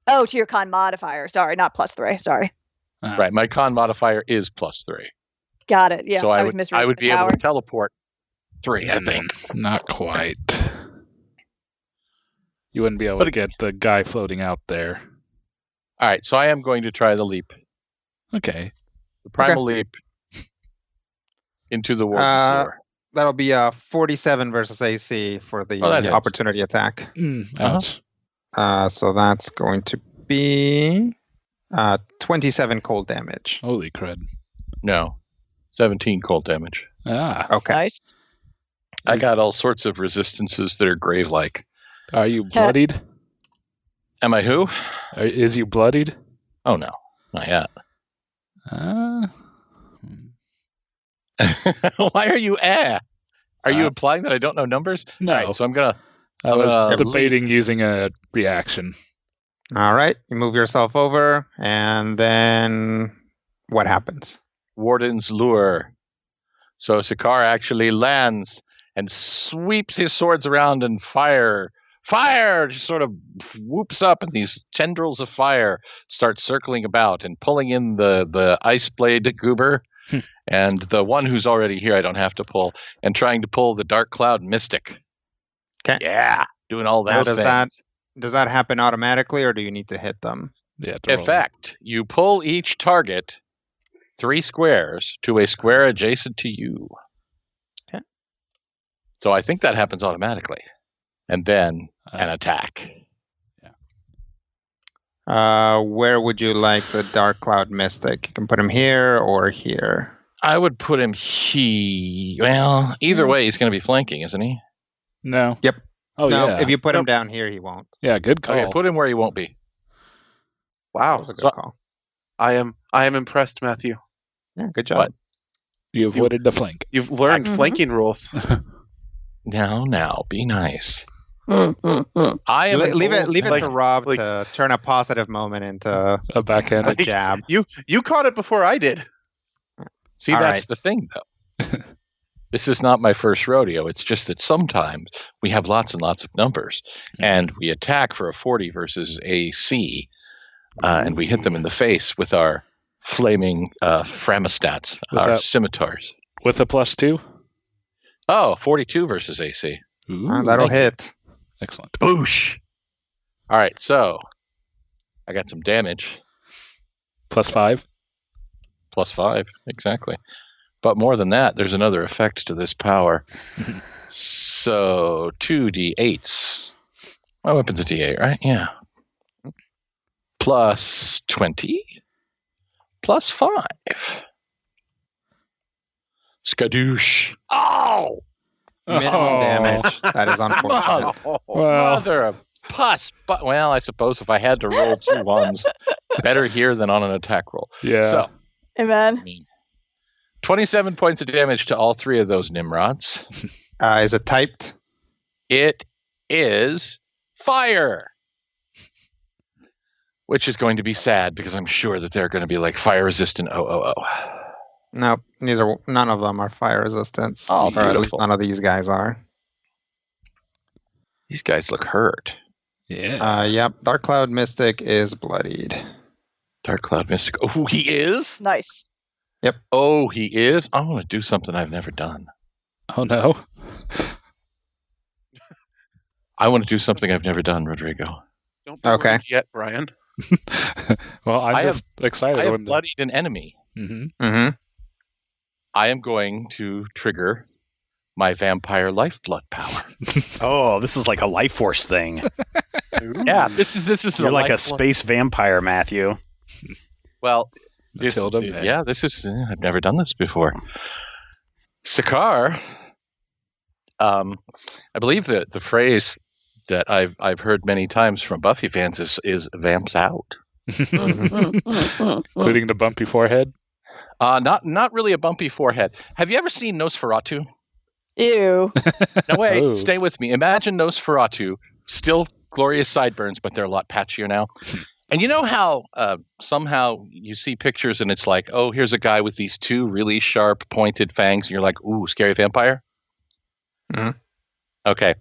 Oh, to your con modifier. Sorry, not +3. Sorry. Right, my con modifier is +3. Got it. Yeah, so I was misreading. I would be able to teleport 3, I think. Not quite. You wouldn't be able to get the guy floating out there. All right, so I am going to try the leap. Okay. The primal leap into the Warden's Lure. That'll be 47 versus AC for the opportunity attack. Ouch. So that's going to be 27 cold damage. Holy crud. No. 17 cold damage. Okay. Nice. I got all sorts of resistances that are grave-like. Are you bloodied? Am I who? Is you bloodied? Oh, no. Not yet. Why are you Are you implying that I don't know numbers? No. All right, so I'm going to... I was debating using a reaction. All right. You move yourself over, and then what happens? Warden's Lure. So Sakar actually lands and sweeps his swords around and fire just sort of whoops up, and these tendrils of fire start circling about and pulling in the ice blade goober and the one who's already here I don't have to pull, and trying to pull the dark cloud mystic. Okay. Yeah, doing all those things. Does that happen automatically, or do you need to hit them? Yeah. To roll. Effect. You pull each target 3 squares to a square adjacent to you. Okay. So I think that happens automatically. And then an attack. Where would you like the Dark Cloud Mystic? You can put him here or here. I would put him Well, either way, he's going to be flanking, isn't he? No. Yep. Oh, no, yeah. if you put him down here, he won't. Yeah, good call. Okay, put him where he won't be. That Wow. was a good call. I am impressed, Matthew. Yeah, good job. What? You avoided the flank. You've learned flanking rules. Now, be nice. I am Leave it like- to Rob like- to turn a positive moment into A backhand. a jab. You caught it before I did. See, All that's right. the thing, though. This is not my first rodeo. It's just that sometimes we have lots and lots of numbers, and we attack for a 40 versus AC, and we hit them in the face with our flaming framostats, What's our that? scimitars. With a +2? Oh, 42 versus AC. Ooh, That'll thank you. hit. excellent. Boosh! All right, so I got some damage. +5? +5, exactly. But more than that, there's another effect to this power. So 2d8s. My weapon's a d8, right? Yeah. Plus 20. Plus 5. Skadoosh. Oh! Minimum damage. That is unfortunate. Well. Mother of pus. But, well, I suppose if I had to roll 2 ones, better here than on an attack roll. Yeah. So, Amen. 27 points of damage to all 3 of those Nimrods. Is it typed? It is fire. Which is going to be sad because I'm sure that they're going to be like fire resistant. Nope. None of them are fire resistant. Oh, or at least beautiful. none of these guys are. These guys look hurt. Yeah. Yep. Dark Cloud Mystic is bloodied. Dark Cloud Mystic. Oh, he is? Nice. Oh, he is? I want to do something I've never done. Oh, no. I want to do something I've never done, Rodrigo. Don't be Okay. worried yet, Brian. Well, I'm I just excited. I have when bloodied an enemy. Mhm. Mm-hmm. I am going to trigger my vampire lifeblood power. Oh, this is like a life force thing. Yeah, this is You're the like a lifeblood- space vampire, Matthew. Well, this, Matilda May. yeah, this is. I've never done this before. Sakar, I believe that the phrase that I've heard many times from Buffy fans is "vamps out." Including the bumpy forehead. Not really a bumpy forehead. Have you ever seen Nosferatu? Ew. No way. Oh. Stay with me. Imagine Nosferatu, still glorious sideburns, but they're a lot patchier now. And you know how somehow you see pictures and it's like, oh, here's a guy with these 2 really sharp, pointed fangs, and you're like, ooh, scary vampire? Mhm. Okay.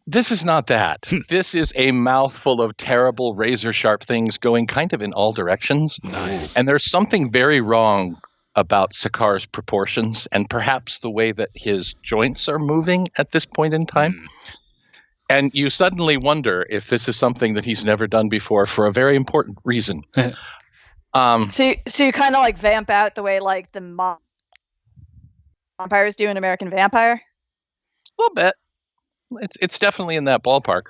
This is not that. This is a mouthful of terrible, razor-sharp things going kind of in all directions. Nice. And there's something very wrong about Sakar's proportions and perhaps the way that his joints are moving at this point in time. And you suddenly wonder if this is something that he's never done before for a very important reason. So you kind of like vamp out the way like the vampires do in American Vampire? A little bit. It's definitely in that ballpark.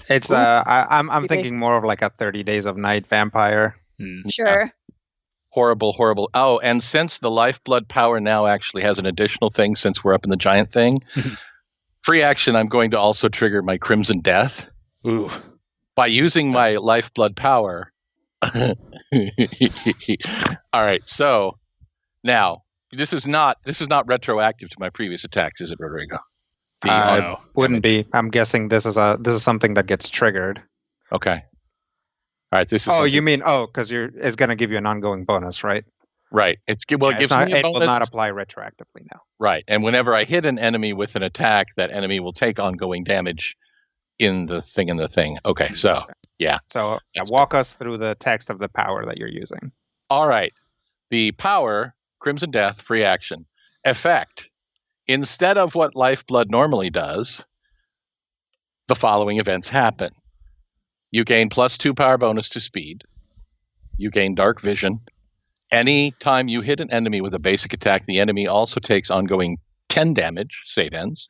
It's I'm Maybe. thinking more of like a 30 Days of Night vampire. Sure. Horrible, horrible. Oh, and since the lifeblood power now actually has an additional thing, since we're up in the giant thing, free action, I'm going to also trigger my Crimson Death Ooh. by using my lifeblood power. All right, so now this is not retroactive to my previous attacks, is it, Rodrigo? No. Wouldn't be. I'm guessing this is something that gets triggered. Okay. All right. This is. Oh, something- you mean because it's going to give you an ongoing bonus, right? right? It gives me a it will bonus. not apply retroactively now. Right, and whenever I hit an enemy with an attack, that enemy will take ongoing damage in the thing. Okay, so yeah. So That's walk us through the text of the power that you're using. All right. The power, Crimson Death, free action. Effect. Instead of what Lifeblood normally does, the following events happen. You gain +2 power bonus to speed. you gain dark vision. Any time you hit an enemy with a basic attack, the enemy also takes ongoing 10 damage, save ends.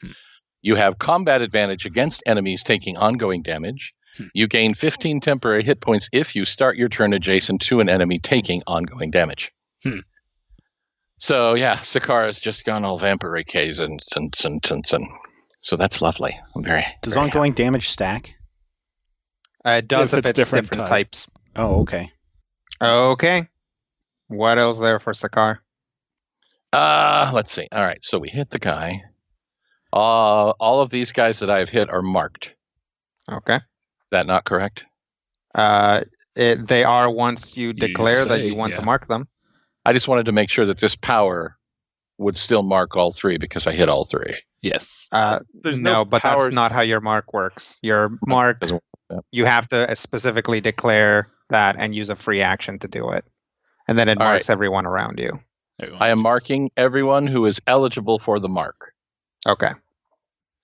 You have combat advantage against enemies taking ongoing damage. You gain 15 temporary hit points if you start your turn adjacent to an enemy taking ongoing damage. So, yeah, Sakara's just gone all vampire Ks and so that's lovely. I'm very Does very ongoing damage stack? It does If if it's it's different different type. types. Oh, okay. Okay. What else there for Sakar? Let's see. All right, so we hit the guy. All of these guys that I've hit are marked. Okay. Is that not correct? They are once you declare that say, you want to yeah. mark them. I just wanted to make sure that this power would still mark all three because I hit all three. Yes. There's no, no but powers. that's not how your mark works. Your mark, Doesn't- yeah. you have to specifically declare that and use a free action to do it. And then it All marks everyone around you. I am marking everyone who is eligible for the mark. Okay.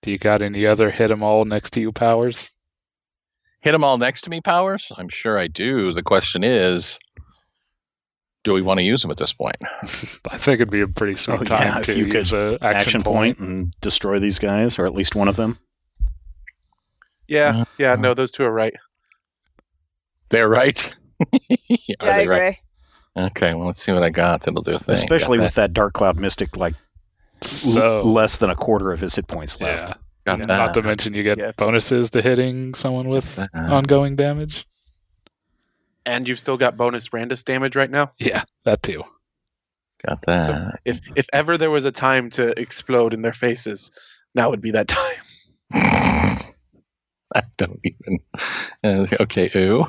Do you got any other hit 'em all next to you powers? Hit them all next to me powers? I'm sure I do. The question is, do we want to use them at this point? I think it'd be a pretty sweet time if to you use could a action point. and destroy these guys, or at least one of them. Yeah, no, those two are right. They're right. Yeah, Are I they agree. right? Okay, well, let's see what I got. That'll do a thing. Especially Got with that Dark Cloud Mystic, So less than a quarter of his hit points left. yeah. Got Not that. to mention you get Yeah. bonuses to hitting someone with ongoing damage. And you've still got bonus Randus damage right now. Yeah, that too. Got that. So if ever there was a time to explode in their faces, now would be that time. I don't even. Okay, ooh.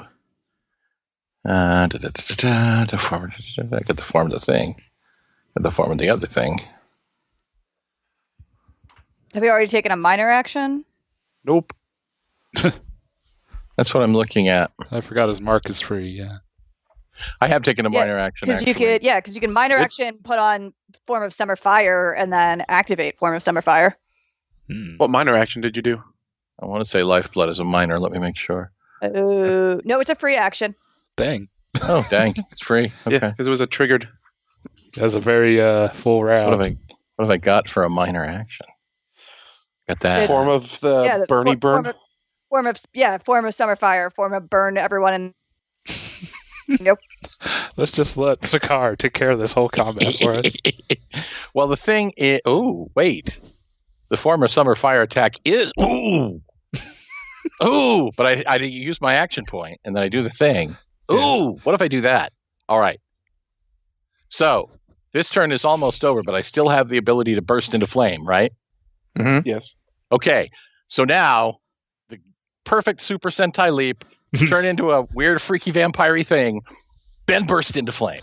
The form. I got the form of the thing. Got the form of the other thing. Have you already taken a minor action? Nope. That's what I'm looking at. I forgot his mark is free, yeah. I have taken a Yeah, minor action. Because you can minor action, put on Form of Summer Fire, and then activate Form of Summer Fire. What minor action did you do? I want to say Lifeblood is a minor. Let me make sure. No, it's a free action. Dang. Oh, dang. It's free. Okay. Yeah, because it was a triggered. That's a very full What round. have I got for a minor action? Got that. Form of the Bernie burn. Form of Summer Fire. Form of burn everyone in. Nope. Let's just let Sakar take care of this whole combat for us. Well, the thing is... Oh, wait. The form of Summer Fire attack is... Ooh! Ooh! But I use my action point, and then I do the thing. Ooh! What if I do that? All right. So, this turn is almost over, but I still have the ability to burst into flame, right? Mm-hmm. Yes. Okay. So now, the perfect Super Sentai leap, turn into a weird, freaky, vampire-y thing, then burst into flame.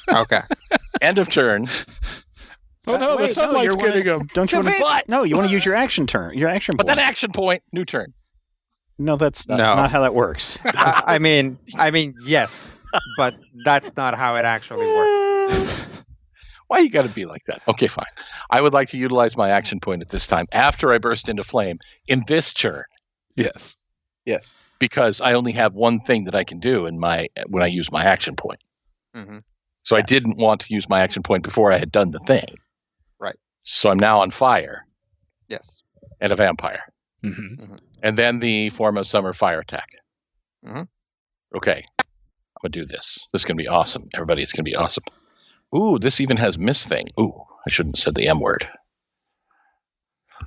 Okay. End of turn. Oh no, the Wait, sunlight's you wanna- getting him. Don't you want What? to? No, you want to use your action turn. Your action But point. then action point, new turn. No, that's No. not how that works. I mean, yes, but that's not how it actually works. Why you got to be like that? Okay, fine. I would like to utilize my action point at this time after I burst into flame in this turn Yes. Yes. because I only have one thing that I can do when I use my action point. Mm-hmm. So Yes. I didn't want to use my action point before I had done the thing. Right. So I'm now on fire Yes. and a vampire. Mm-hmm. And then the form of Summer Fire attack. Mhm. Okay. I'm going to do this. This is going to be awesome. Everybody, it's going to be awesome. Ooh, this even has miss thing. Ooh, I shouldn't have said the M word.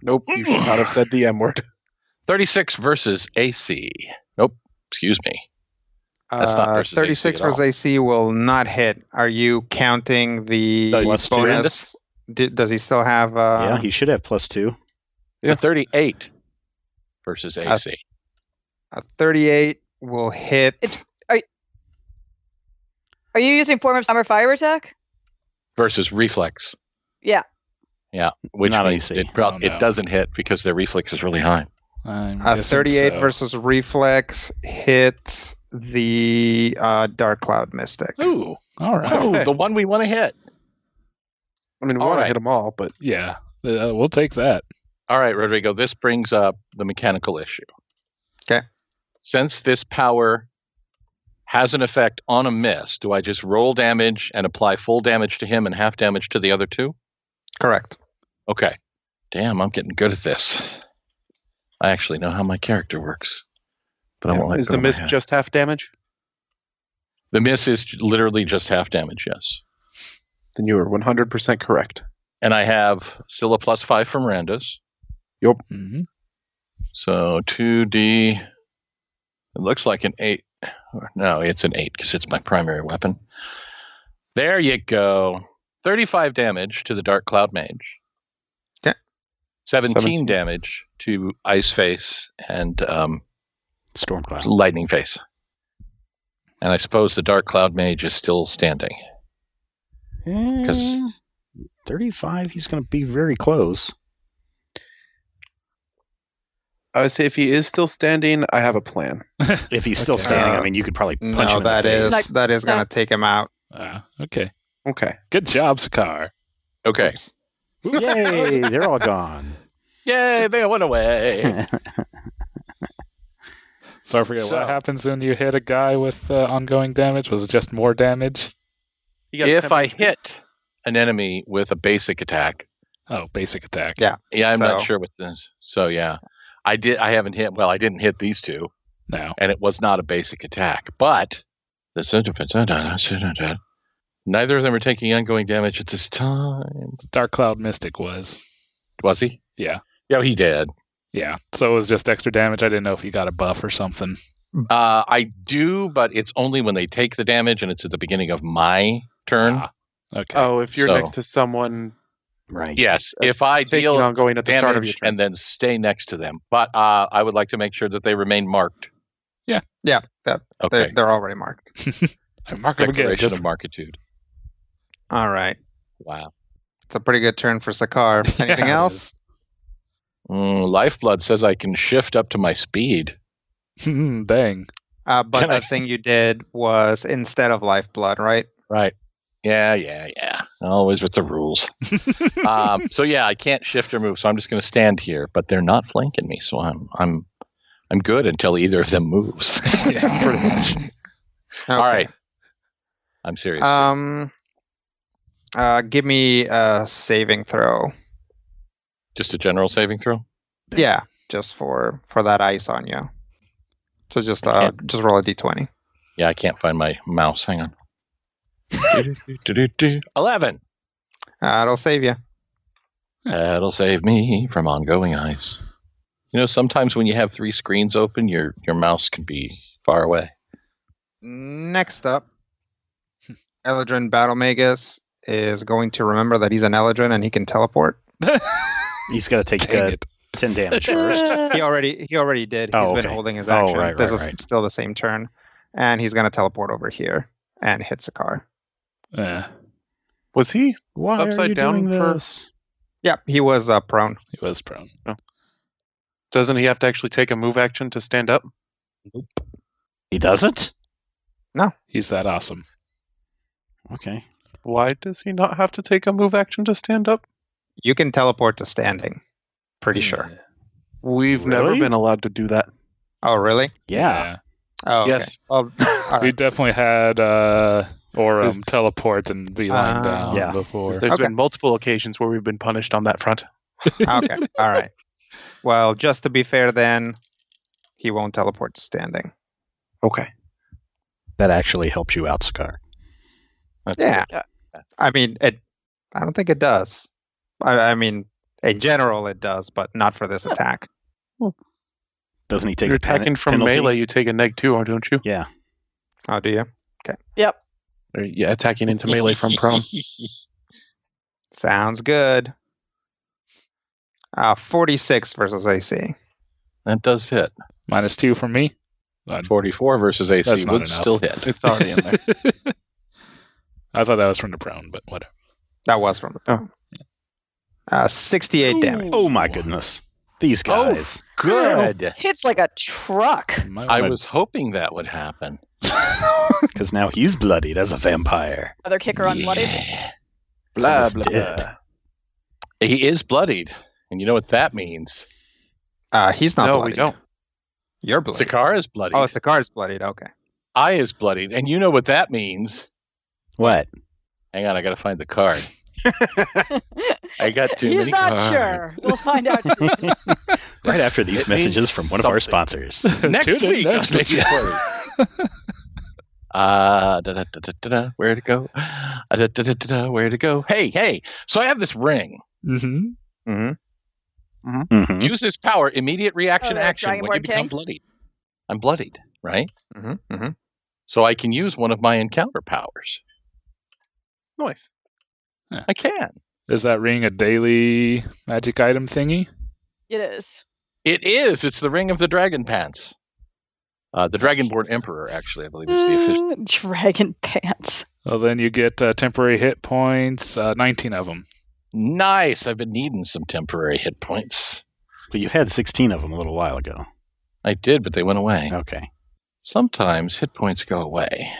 Nope. You should not have said the M word. 36 versus AC. Nope. Excuse me. That's not versus 36 AC at all. versus AC will not hit. Are you counting the Plus bonus? Does he still have? Yeah, he should have +2. Yeah. 38 versus AC. A 38 will hit. Are you using Form of Summer Fire attack? Versus reflex. Yeah. Yeah. Which Not means AC. it Oh, no. it doesn't hit because their reflex is really high. I'm A guessing 38 so. versus reflex hits the Dark Cloud Mystic. Ooh, all right. Oh, the one we want to hit. I mean, we All want to right. hit them all, but Yeah, we'll take that. All right, Rodrigo, this brings up the mechanical issue. Okay. Since this power has an effect on a miss, do I just roll damage and apply full damage to him and half damage to the other two? Correct. Okay. Damn, I'm getting good at this. I actually know how my character works. But I won't let Is go the of my miss head. just half damage? The miss is literally just half damage, yes. Then you are 100% correct. And I have still a +5 from Randus. Yep. Mm-hmm. So 2d. It looks like an 8. No, it's an 8 because it's my primary weapon. There you go. 35 damage to the Dark Cloud Mage. Okay. 17 damage to Ice Face and Stormcloud. Lightning Face. And I suppose the Dark Cloud Mage is still standing. 35, he's going to be very close. I would say if he is still standing, I have a plan. If he's still standing, I mean, you could probably punch him No, in that the face. is going to take him out. Okay. Okay. Good job, Sakar. Okay. Yay, they're all gone. Yay, they went away. So I forget what happens when you hit a guy with ongoing damage. Was it just more damage? If I hit an enemy with a basic attack. Oh, basic attack. Yeah. Yeah, I'm not sure what this. So yeah. I didn't hit these two. No. And it was not a basic attack. But neither of them are taking ongoing damage at this time. Dark Cloud Mystic was. Was he? Yeah. Yeah, he did. Yeah. So it was just extra damage. I didn't know if you got a buff or something. I do, but it's only when they take the damage and it's at the beginning of my turn. Okay. Oh, if you're next to someone. Right. Yes. If I deal ongoing at the start of your turn. and then stay next to them. But I would like to make sure that they remain marked. Yeah. Yeah. Okay. They're already marked. I mark them again. Declaration of Markitude. All right. Wow. It's a pretty good turn for Sakar. Anything else? Lifeblood says I can shift up to my speed. Dang. But the thing you did was instead of Lifeblood, right? Right. Yeah. Always with the rules. So yeah, I can't shift or move, so I'm just going to stand here. But they're not flanking me, so I'm good until either of them moves. Yeah, pretty much. Okay. All right. I'm serious. Give me a saving throw. Just a general saving throw? Yeah, just for that ice on you. So just roll a d20. Yeah, I can't find my mouse. Hang on. 11. That'll save you. That'll save me from ongoing ice. You know, sometimes when you have 3 screens open, your mouse can be far away. Next up, Eladrin Battlemagus is going to remember that he's an Eladrin and he can teleport. He's got to take 10 damage first. He already did. He's been holding his action. This is still the same turn. And he's going to teleport over here and hit Sakar. Was he upside down for this? Yep, he was prone. He was prone. Oh. Doesn't he have to actually take a move action to stand up? Nope. He doesn't? No. He's that awesome. Okay. Why does he not have to take a move action to stand up? You can teleport to standing. Pretty sure. We've never been allowed to do that. Oh, really? Yeah. Oh, okay. Yes. Well, we definitely had Aurum teleport and be lying down before. There's been multiple occasions where we've been punished on that front. Okay. All right. Well, just to be fair then, he won't teleport to standing. Okay. That actually helps you out, Scar. Yeah. I mean, I don't think it does. I mean, in general it does, but not for this attack. Doesn't he take You're a attacking from penalty? melee, you take a -2, don't you? Yeah. Oh, do you? Okay. Yep. Yeah, attacking into melee from prone. Sounds good. 46 versus AC. That does hit. -2 from me. 44 versus AC That's not would enough. still hit. It's already in there. I thought that was from the prone, but whatever. That was from the prone. 68 damage. Oh my goodness. These guys. Good. Hits like a truck. I was hoping that would happen. Because now he's bloodied as a vampire. Other kicker unbloodied. Blah, Someone's blah, dead. blah. He is bloodied. And you know what that means? He's not No, bloodied. we don't. You're bloodied. Sakar is bloodied. Oh, Sakar's bloodied. Okay. eye is bloodied, and you know what that means. What? Hang on, I got to find the card. I got too many He's not cards. sure. We'll find out soon. Right after these It messages means from one of our something. sponsors. Next week. Next week. Where to go? Where to go? Hey. So I have this ring. Mm-hmm. Mhm. Use this power, immediate reaction the action when you Dragonborn become King? bloodied. I'm bloodied, right? Mm-hmm. So I can use one of my encounter powers. Nice. I can. Is that ring a daily magic item thingy? It is. It is. It's the Ring of the Dragon Pants. The Dragonborn Emperor, actually, I believe is the official. Dragon pants. Well, then you get temporary hit points, 19 of them. Nice. I've been needing some temporary hit points. But you had 16 of them a little while ago. I did, but they went away. Okay. Sometimes hit points go away,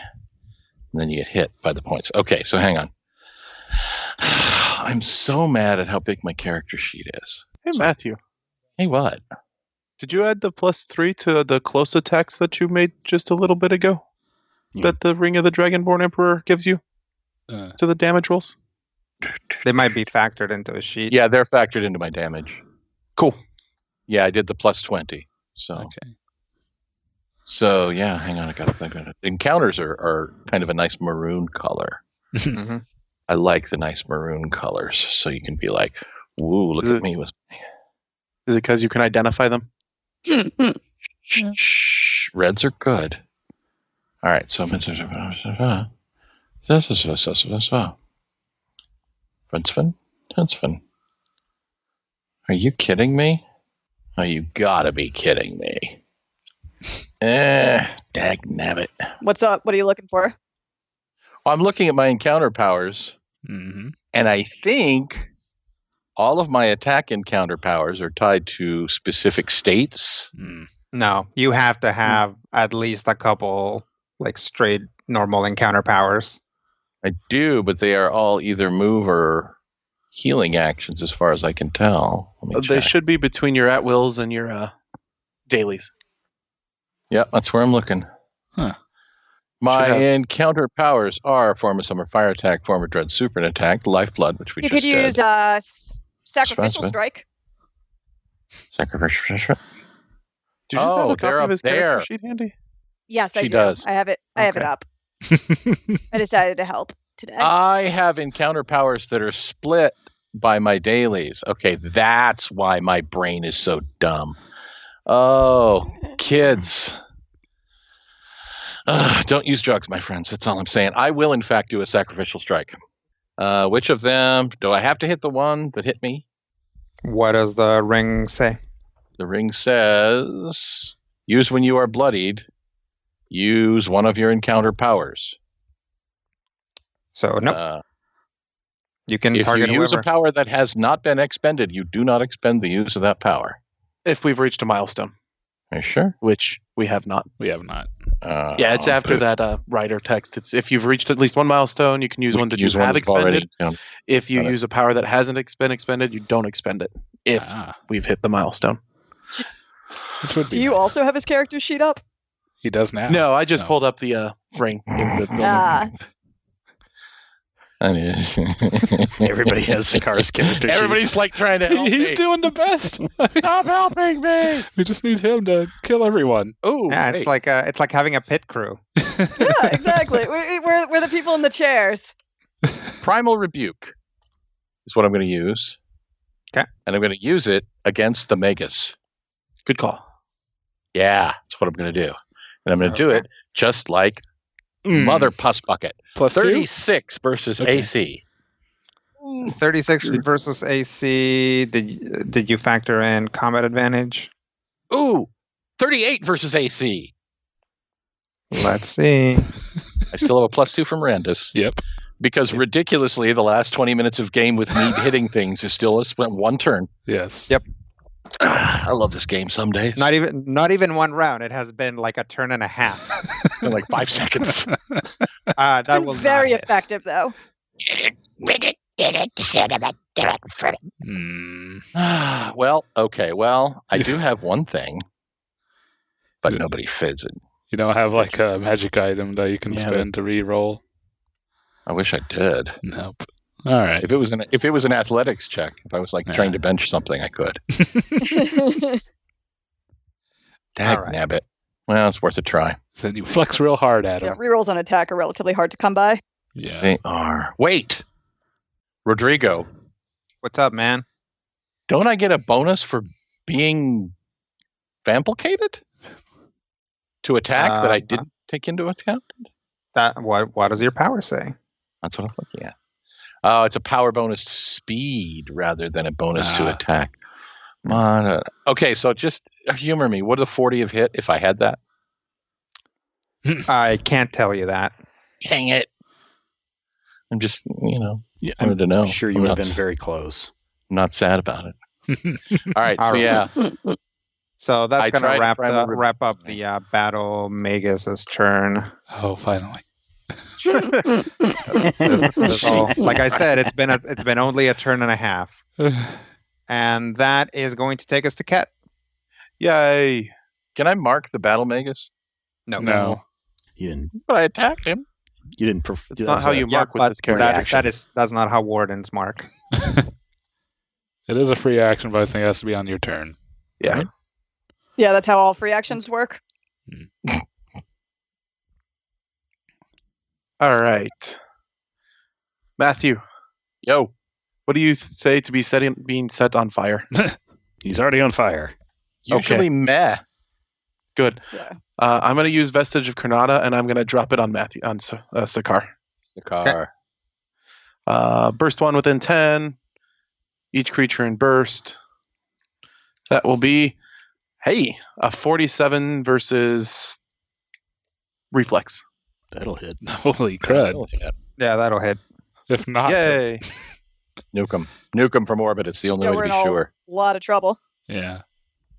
and then you get hit by the points. Okay, so hang on. I'm so mad at how big my character sheet is. Hey, Matthew. Hey, what? Did you add the +3 to the close attacks that you made just a little bit ago? Yeah. That the Ring of the Dragonborn Emperor gives you to the damage rolls? They might be factored into a sheet. Yeah, they're factored into my damage. Cool. Yeah, I did the +20. So, Okay. so yeah, hang on. I got to think. Encounters are kind of a nice maroon color. Mm-hmm. I like the nice maroon colors, so you can be like, "Woo, look Is at it- me!" Is it because you can identify them? Shh, reds are good. All right, so Huntsman. Are you kidding me? Oh, you gotta be kidding me. Dagnabbit. What's up? What are you looking for? I'm looking at my encounter powers, Mm-hmm. and I think all of my attack encounter powers are tied to specific states. No, you have to have at least a couple like straight normal encounter powers. I do, but they are all either move or healing actions, as far as I can tell. Let me They check. should be between your at-wills and your dailies. Yep, that's where I'm looking. Huh. My Should have- encounter powers are Form of Summer, Fire Attack, Form of Dread, Super Attack, Lifeblood, which we You just could use did. sacrificial Stressful. strike. Sacrificial. Do you just have Oh, a they're copy up of his there. character sheet handy? Yes, I She do. does. I have it. I have it Okay. up. I decided to help today. I have encounter powers that are split by my dailies. Okay, that's why my brain is so dumb. Oh, kids. Don't use drugs, my friends. That's all I'm saying. I will, in fact, do a sacrificial strike. Which of them? Do I have to hit the one that hit me? What does the ring say? The ring says, use when you are bloodied. Use one of your encounter powers. So nope, you can If target you use whoever. a power that has not been expended, you do not expend the use of that power. If we've reached a milestone, Are you sure? which we have not. We have not. Yeah, it's after that writer text. It's if you've reached at least one milestone, you can use one that you have expended. If you Got it. use a power that hasn't been expended, you don't expend it. If we've hit the milestone. Which would be Do you nice. also have his character sheet up? He does now. No, I just No. pulled up the ring. In the building. Everybody has Sakar's character sheet. Everybody's like trying to help He's me. doing the best. Stop helping me! We just need him to kill everyone. Oh, Yeah, it's like having a pit crew. Yeah, exactly. We're the people in the chairs. Primal Rebuke is what I'm going to use. Okay. And I'm going to use it against the Megas. Good call. Yeah, that's what I'm going to do. And I'm going to do it just like Mother Puss Bucket. Plus 2? 36 versus Okay. AC. 36 versus AC. Did you factor in combat advantage? Ooh, 38 versus AC. Let's see. I still have a +2 from Randus. Yep. Because ridiculously, the last 20 minutes of game with me hitting things is still spent one turn. Yes. Yep. I love this game some days. Not even one round. It has been like a turn and a half. In like 5 seconds. That It's will very not hit. effective, though. Well, okay. Well, I do have one thing, but nobody fits it. You don't have like a magic item that you can Yeah, spend to re-roll? I wish I did. Nope. All right. If it was an athletics check, if I was like trying to bench something, I could. Dag nabbit. Well, it's worth a try. Then you flex real hard at Yeah, them. rerolls on attack are relatively hard to come by. Yeah. They are. Wait, Rodrigo, What's up, man? don't I get a bonus for being vamplicated to attack that I didn't take into account? What does your power say? That's what I'm looking at. Oh, it's a power bonus to speed rather than a bonus to attack. Okay, so just humor me. Would a 40 have hit if I had that? I can't tell you that. Dang it. I'm just, Yeah, wanted to know. Sure, you would have been very close. I'm not sad about it. All right, so yeah. So that's going to wrap up the the battle Magus's turn. Oh, finally. Like I said, it's been only a turn and a half, and that is going to take us to Ket. Yay! Can I mark the battle Magus? No. You didn't. But I attacked him. You didn't. It's not how you mark with this character. That's not how wardens mark. It is a free action, but I think it has to be on your turn. Yeah. Right? Yeah, that's how all free actions work. All right. Matthew. Yo. What do you say to being set on fire? He's already on fire. Usually meh. Good. Yeah. I'm going to use Vestige of Granada, and I'm going to drop it on Sakar. Sakar. Burst 1 within 10. Each creature in burst. That will be, a 47 versus reflex. That'll hit. Holy crud. Yeah, that'll hit. If not, Yay! Nuke him from orbit. It's the only way we're to in be sure. a lot of trouble. Yeah.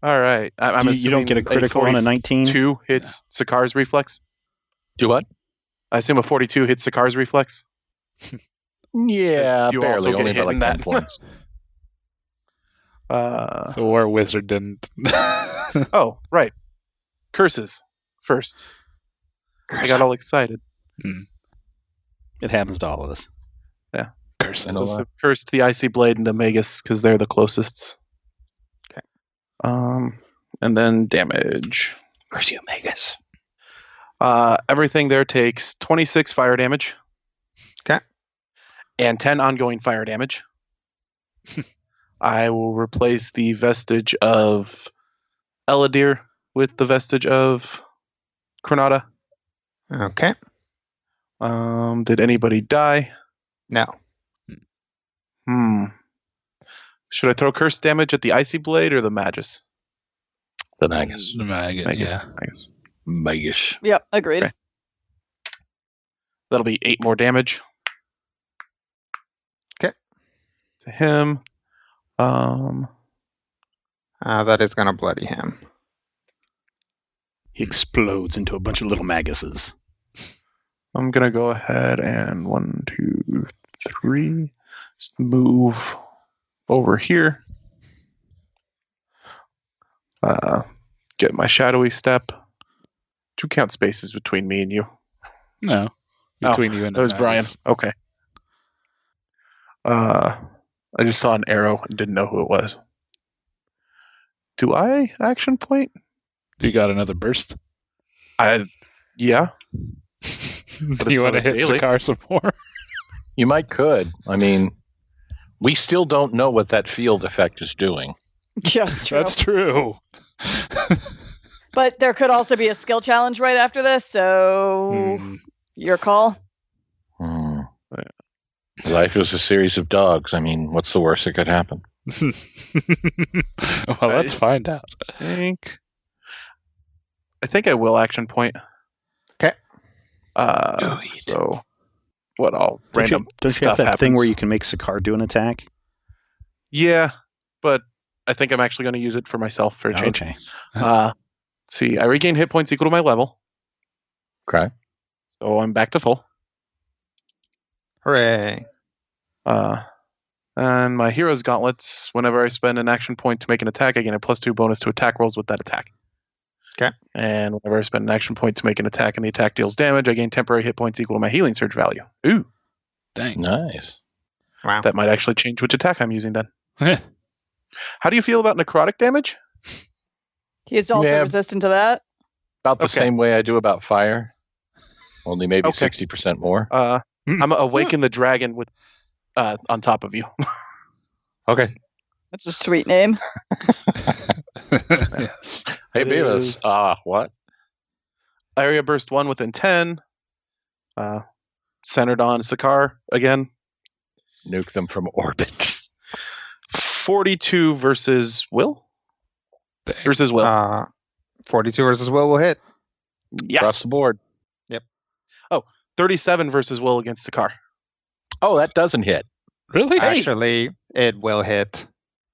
All right. I'm You don't get a critical on a 19? 2 hits Sakar's reflex. Do what? I assume a 42 hits Sakar's reflex. Yeah, You barely. also get Only hit by like in 10 that. points. The War Wizard didn't. Oh, right. Curses first. I got all excited. It happens to all of us. Yeah. Curses. So curse the Icy Blade and the Magus because they're the closest. Okay. And then damage. Curse you, Magus. Everything there takes 26 fire damage. Okay. And 10 ongoing fire damage. I will replace the vestige of Eladir with the vestige of Granada. Okay. Did anybody die? No. Should I throw curse damage at the Icy Blade or the Magus? The Magus. The maggot, yeah. Magus. Yep, agreed. Okay. That'll be 8 more damage. Okay. To him. That is going to bloody him. He explodes into a bunch of little maguses. I'm going to go ahead and 1, 2, 3. Just move over here. Get my shadowy step. 2 count spaces between me and you. No. Between you and that was the Brian. Magus. Okay. I just saw an arrow and didn't know who it was. Do I action point? You got another burst? Yeah. Do you want to hit Sakar some more? You could. I mean, we still don't know what that field effect is doing. Yeah, that's true. That's true. But there could also be a skill challenge right after this, so your call. Life is a series of dogs. I mean, what's the worst that could happen? Well, let's find out. I think I will action point. Okay. So what all random Don't you stuff have that happens. thing where you can make Sakar do an attack? Yeah, but I think I'm actually going to use it for myself for a change. Okay. Let's see, I regain hit points equal to my level. Okay. So I'm back to full. Hooray. And my hero's gauntlets, whenever I spend an action point to make an attack, I gain a +2 bonus to attack rolls with that attack. Okay. And whenever I spend an action point to make an attack and the attack deals damage, I gain temporary hit points equal to my healing surge value. Ooh. Dang. Nice. Wow. That might actually change which attack I'm using then. How do you feel about necrotic damage? He's also resistant to that. About the same way I do about fire. Only maybe 60% more. I'm gonna awaken the dragon with on top of you. Okay. That's a sweet name. Yes. Hey, Beavis. What? Area burst 1 within 10. Centered on Sakar again. Nuke them from orbit. 42 versus Will. Dang. Versus Will. 42 versus Will hit. Yes. Across the board. 37 versus Will against Sakar. Oh, that doesn't hit. Really? Actually, it will hit.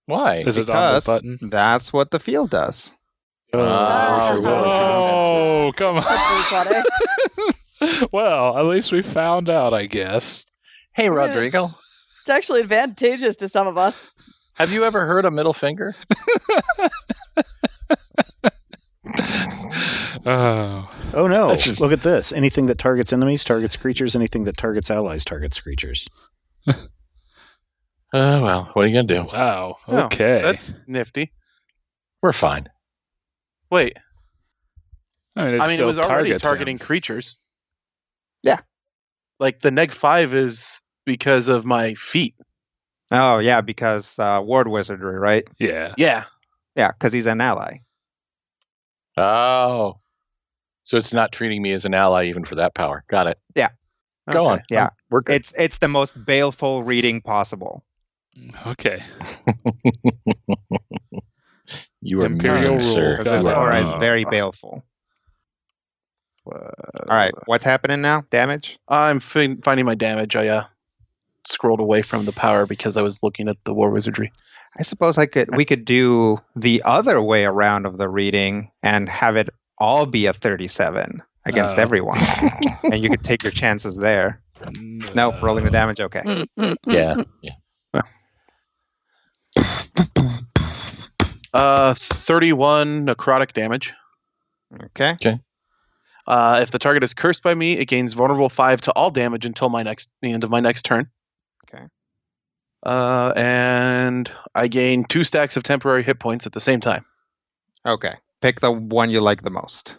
Why? Is it on the Because button? that's what the field does. Oh, come on. That's really funny. Well, at least we found out, I guess. Hey, Rodrigo. It's actually advantageous to some of us. Have you ever heard a middle finger? Oh no! That's just- Look at this. Anything that targets enemies targets creatures. Anything that targets allies targets creatures. Well, what are you going to do? Wow. Oh, Okay. that's nifty. We're fine. Wait. I mean, It still was already targets targeting him. creatures. Yeah. Like the -5 is because of my feet. Oh, yeah, because ward wizardry, right? Yeah. Yeah. Yeah, because he's an ally. Oh. So it's not treating me as an ally even for that power. Got it. Go on. Yeah. We're good. It's the most baleful reading possible. Okay. You are Imperial mean, rule. sir. Got This it. aura is very baleful. All right, what's happening now? Damage? I'm finding my damage. I scrolled away from the power because I was looking at the war wizardry. I suppose we could do the other way around of the reading and have it all be a 37 against everyone. And you could take your chances there. Nope, rolling the damage, okay. Yeah. 31 necrotic damage. Okay. If the target is cursed by me, it gains vulnerable 5 to all damage until the end of my next turn. Okay. And I gain 2 stacks of temporary hit points at the same time. Okay. Pick the one you like the most.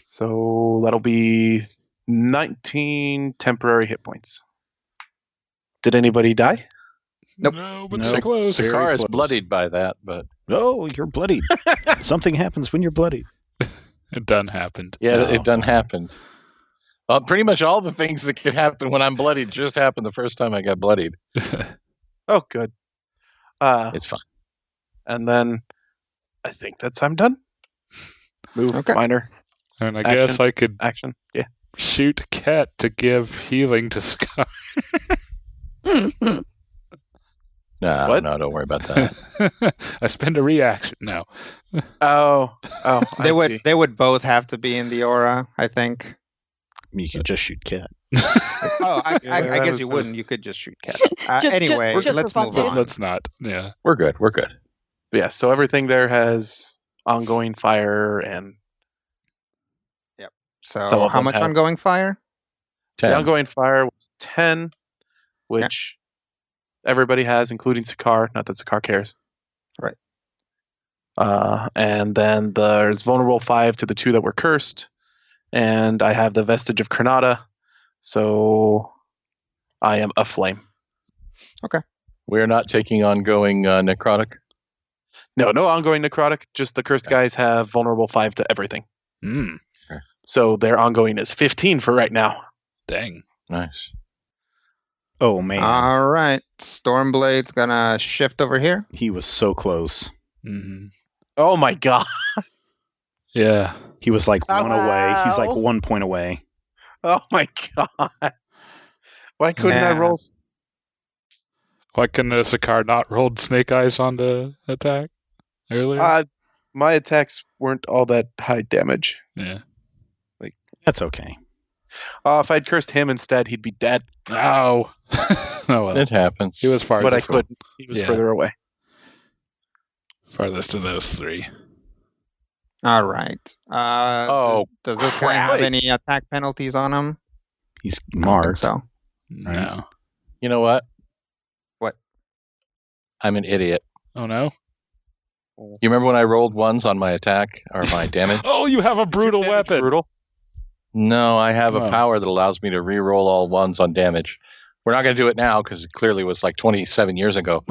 So that'll be 19 temporary hit points. Did anybody die? Nope. No, but No. so close. Sakar is close. bloodied by that, but Oh, you're bloodied. Something happens when you're bloodied. It done happened. yeah, No. it done happen. Pretty much all the things that could happen when I'm bloodied just happened the first time I got bloodied. Oh, good. It's fine. And then I think I'm done. Move, Okay. minor, And I guess I could action. Yeah. shoot Ket to give healing to Scar. No, What? no, don't worry about that. I spend a reaction. No. Oh, They would both have to be in the aura, I think. You can just shoot Cat. Oh, I that guess was- you that was- wouldn't. You could just shoot Cat. Just- Anyway, just let's for move funsies. on. Let's not. Yeah. We're good. We're good. Yeah, so everything there has ongoing fire and some So of how them much have- ongoing fire? 10. the ongoing fire was 10, which everybody has, including Sakar. Not that Sakar cares. Right. And then there's vulnerable 5 to the 2 that were cursed. And I have the vestige of Granada. So I am aflame. We're not taking ongoing necrotic. No ongoing necrotic. Just the cursed guys have vulnerable 5 to everything. Mm, So their ongoing is 15 for right now. dang. Nice. Oh man, All right. Stormblade's gonna shift over here. he was so close. Hmm. Oh my god. Yeah. He was like Oh, one away. He's like wow. 1 point away. Oh my god. Why couldn't I Yeah. roll? Why couldn't Sakaar not rolled Snake Eyes on the attack earlier? My attacks weren't all that high damage. Yeah. That's okay. If I'd cursed him instead, he'd be dead. Oh. Oh well. It happens. He was But I farthest, couldn't. He was Yeah. further away. farthest of those three. All right. Does this guy have any attack penalties on him? He's I don't marked. think so. No. You know what? What? I'm an idiot. Oh, no? You remember when I rolled ones on my attack or my damage? Oh, you have a brutal weapon. Brutal. No, I have a Oh. power that allows me to re-roll all ones on damage. We're not going to do it now because it clearly was like 27 years ago.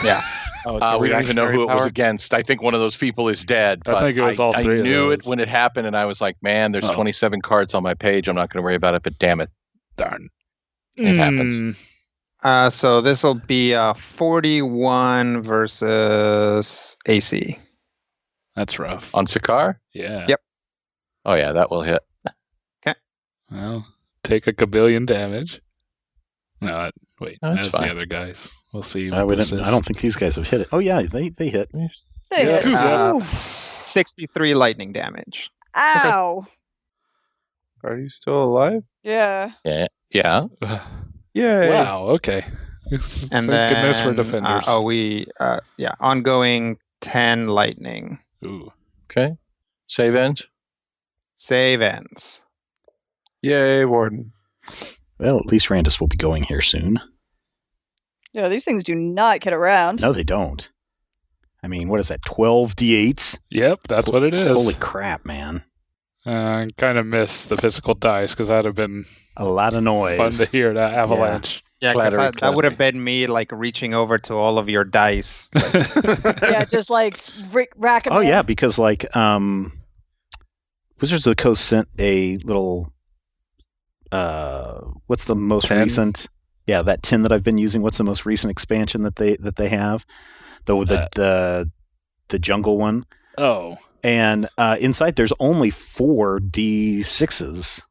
Yeah. Oh, We don't even know who it was against. I think one of those people is dead. I think it was all three I of knew those. it when it happened, and I was like, man, there's 27 cards on my page. I'm not going to worry about it, but damn it. Darn. It happens. So this will be 41 versus AC. That's rough. On Sakaar? Yeah. Yep. Oh, yeah, that will hit. Well, take a kabillion damage. No, wait. No, that's That's the fine. other guys. We'll see I what this is. don't think these guys have hit it. Oh, yeah, they hit. Yeah. 63 lightning damage. Ow. Are you still alive? Yeah. Yeah. Yay. Wow, okay. And Thank then, goodness for defenders. ongoing 10 lightning. Ooh. Okay. Save ends? Save ends. Yay, Warden. Well, at least Randus will be going here soon. Yeah, these things do not get around. No, they don't. I mean, what is that, 12 D8s? Yep, that's what it is. Holy crap, man. I kind of miss the physical dice because that'd have been A lot of noise. fun to hear, that avalanche. Yeah, Clattery, because that would have been me like reaching over to all of your dice. Yeah, just like rack them. Oh, yeah, because like Wizards of the Coast sent a little what's the most 10? recent? Yeah, that 10 that I've been using. What's the most recent expansion that they have? The jungle one. Oh. And inside there's only 4 D6s,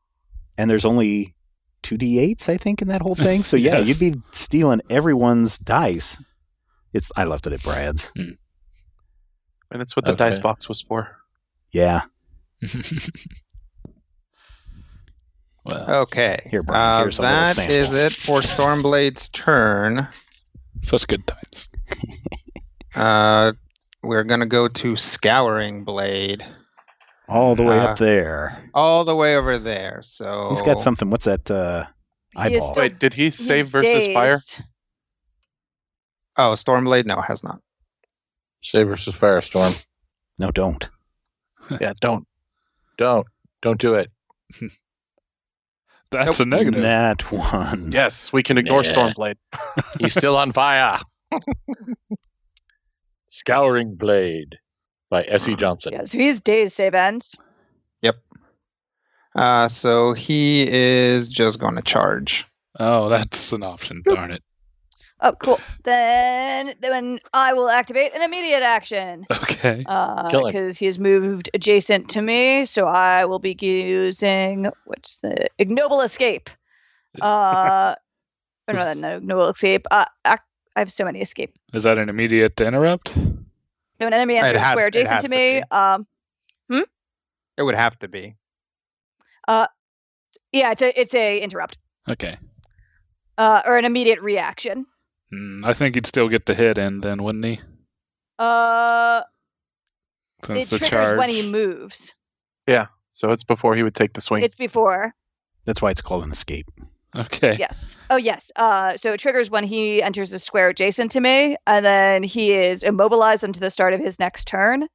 and there's only 2 D8s, I think, in that whole thing. So yeah, Yes. you'd be stealing everyone's dice. I left it at Brad's. And that's what the Okay. dice box was for. Yeah. Well, Okay. Here, Brian, here's a little that sample. is it for Stormblade's turn. such good times. We're going to go to Scouring Blade. All the way up there. All the way over there. So He's got something. What's that? He is Eyeball. still- Wait, did he save He's versus fire? dazed. Oh, Stormblade? No, has not. Save versus Firestorm. No, don't. Yeah, don't. Don't do it. That's a negative. That one. Yes, we can ignore Yeah. Stormblade. He's still on fire. Scouring Blade by S.E. Johnson. Yeah, so he's dazed, save ends. Yep. So he is just going to charge. Oh, that's an option. Darn it. Oh, cool. Then I will activate an immediate action. Okay. Kill him. Because he has moved adjacent to me, so I will be using what's the ignoble escape. Or no, not ignoble escape. I have so many escape. Is that an immediate interrupt? So an enemy enters a square adjacent to me. It would have to be. Yeah, it's a interrupt. Okay. Or an immediate reaction. I think he'd still get the hit in then, wouldn't he? Since It the triggers charge. when he moves. Yeah, so it's before he would take the swing. It's before. That's why it's called an escape. Okay. Yes. Oh, yes. So it triggers when he enters a square adjacent to me, and then he is immobilized until the start of his next turn.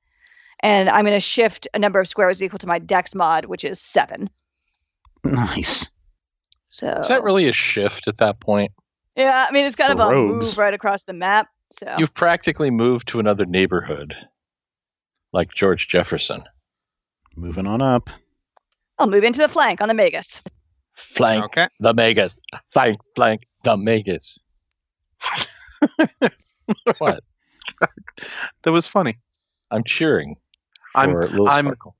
And I'm going to shift a number of squares equal to my Dex mod, which is 7. Nice. So Is that really a shift at that point? Yeah, I mean it's kind For of a rogues. move right across the map. So You've practically moved to another neighborhood, like George Jefferson. Moving on up. I'll move into the flank on the Magus. Flank Okay. the Magus. Flank the Magus. What? That was funny. I'm cheering. I'm for Little I'm Sparkle.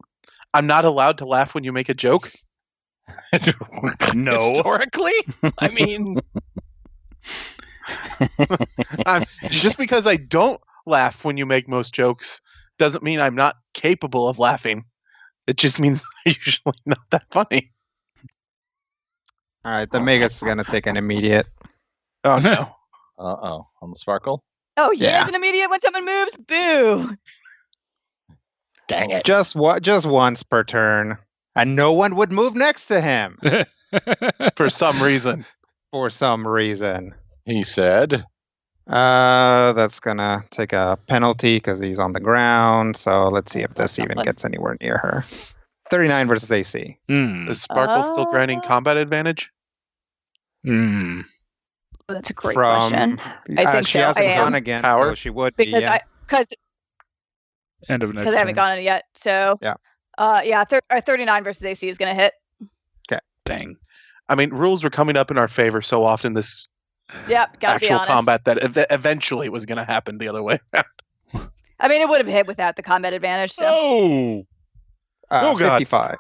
I'm not allowed to laugh when you make a joke. No. Historically? I mean, Just because I don't laugh when you make most jokes doesn't mean I'm not capable of laughing. It just means they're usually not that funny. All right, the Magus is going to take an immediate. Oh no. uh-oh. On the Sparkle? Oh, he Yeah. is an immediate when someone moves. Boo. Dang it. Just once per turn. And no one would move next to him. For some reason. For some reason. He said. That's gonna take a penalty because he's on the ground. So let's see if this even gets anywhere near her. 39 versus AC. Is Sparkle still granting combat advantage? That's a great question. I think she so. hasn't I gone am. again, Power? so she would Because be. because End of next I haven't turn. gone it yet. So Yeah. 39 versus AC is going to hit. Dang. I mean, rules were coming up in our favor so often this Yep, gotta be actual honest. combat that eventually was going to happen the other way around. I mean, it would have hit without the combat advantage. So. Oh! Oh, God. 55.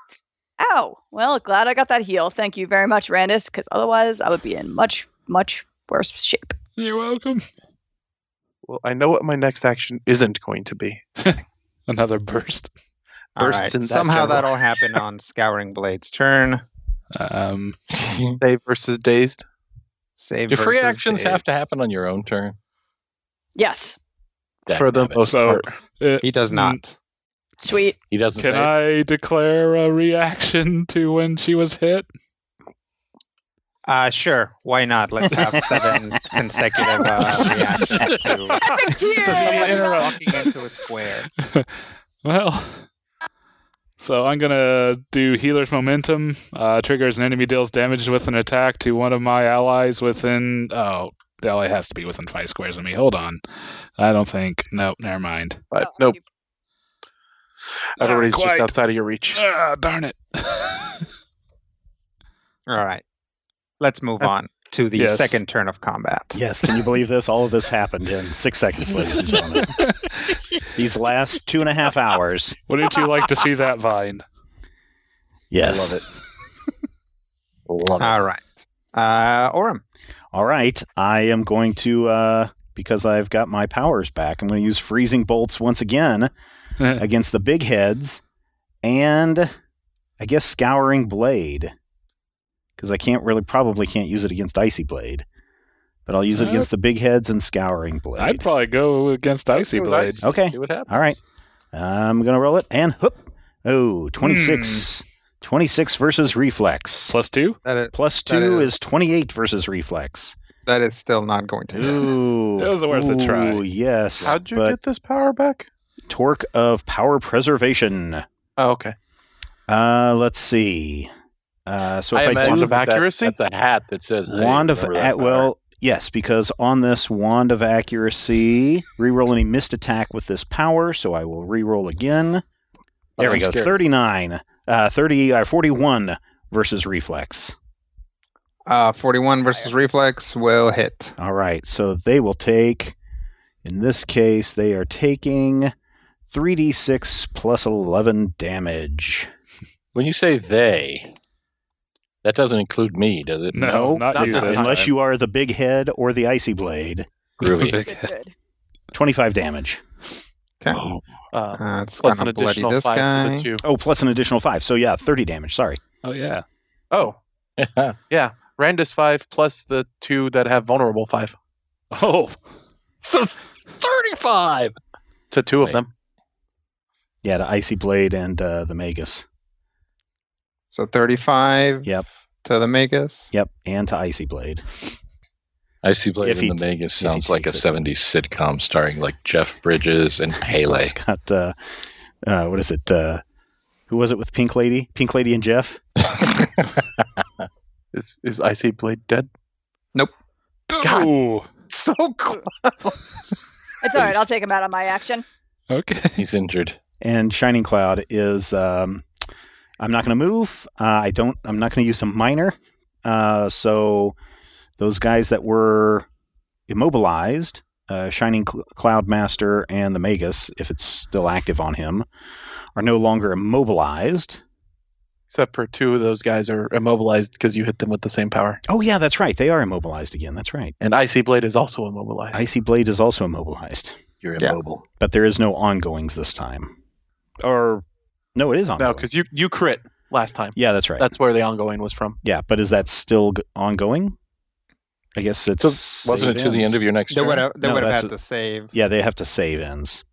Ow. Well, glad I got that heal. Thank you very much, Randus, because otherwise I would be in much, much worse shape. You're welcome. Well, I know what my next action isn't going to be. Another burst. All Bursts right. in that Somehow general. that'll happen on Scouring Blade's turn. Save versus dazed. Save Do free versus actions have to dazed. happen on your own turn? Yes. For the Dangnabbit. most part. He does not. Sweet. He doesn't Can say. I declare a reaction to when she was hit? Sure. Why not? Let's have 7 consecutive reactions to someone walking into a square. Well, so I'm going to do Healer's Momentum. Triggers an enemy deals damage with an attack to one of my allies within... Oh, the ally has to be within 5 squares of me. Hold on. I don't think... Nope, never mind. But nope. You- Everybody's Not just quite. outside of your reach. Darn it. All right. Let's move on to the Yes. second turn of combat. Yes, can you believe this? All of this happened in 6 seconds, ladies and gentlemen. These last 2.5 hours. Wouldn't you like to see that, Vine? Yes. I love it. Love it. All right. Orem. All right. I am going to, because I've got my powers back, I'm going to use Freezing Bolts once again against the big heads, and I guess Scouring Blade, because I probably can't use it against Icy Blade, but I'll use it against the big heads and Scouring Blade. I'd probably go against Icy Go with Blade. Icy. Okay. See what happens. All right. I'm going to roll it, and whoop. Oh, 26. 26 versus Reflex. Plus 2? Plus 2 is 28 versus Reflex. That is still not going to. Ooh. It was worth a try. Ooh, yes. How'd you but get this power back? Torque of Power Preservation. Oh, okay. Let's see. So I if I imagine do of accuracy? That's a hat that says hey, Wand of remember that power. well, yes, because on this Wand of Accuracy, reroll any missed attack with this power. So I will reroll again. But There I'm we go. scared. 39, 41 versus Reflex. 41 versus Reflex will hit. All right, so they will take. In this case, they are taking 3d6 plus 11 damage. When you say they, that doesn't include me, does it? No, not not you this this Unless time. you are the big head or the icy blade. Groovy. Big Good, head. good. 25 damage. Okay. Oh, It's Plus going an to bloody additional this 5 guy. to the 2. Oh, plus an additional 5. So yeah, 30 damage. Sorry. Oh, yeah. Oh, yeah. Randus 5 plus the 2 that have vulnerable 5. Oh, so 35. To 2 of Wait. them. Yeah, the icy blade and the magus. So 35 Yep. to the Magus. Yep, and to icy blade. Icy Blade If he- in the Vegas if he sounds like a takes it. 70s sitcom starring like Jeff Bridges and Pele. It's got what is it? Who was it with Pink Lady? Pink Lady and Jeff. Is Icy Blade dead? oh. So close. It's all right. I'll take him out on my action. Okay. He's injured. And Shining Cloud is I'm not going to move. I'm not going to use a minor. So those guys that were immobilized, Shining Cloud Master and the Magus, if it's still active on him, are no longer immobilized. Except for 2 of those guys are immobilized because you hit them with the same power. Oh yeah, that's right. They are immobilized again. That's right. And Icy Blade is also immobilized. Icy Blade is also immobilized, You're Yeah. immobile. but there is no ongoings this time. Or no, it is ongoing. No, because you crit last time. Yeah, that's right. That's where the ongoing was from. Yeah, but is that still ongoing? I guess it's Wasn't it to the end of your next They turn? would have No, had that's to save. Yeah, they have to save ends.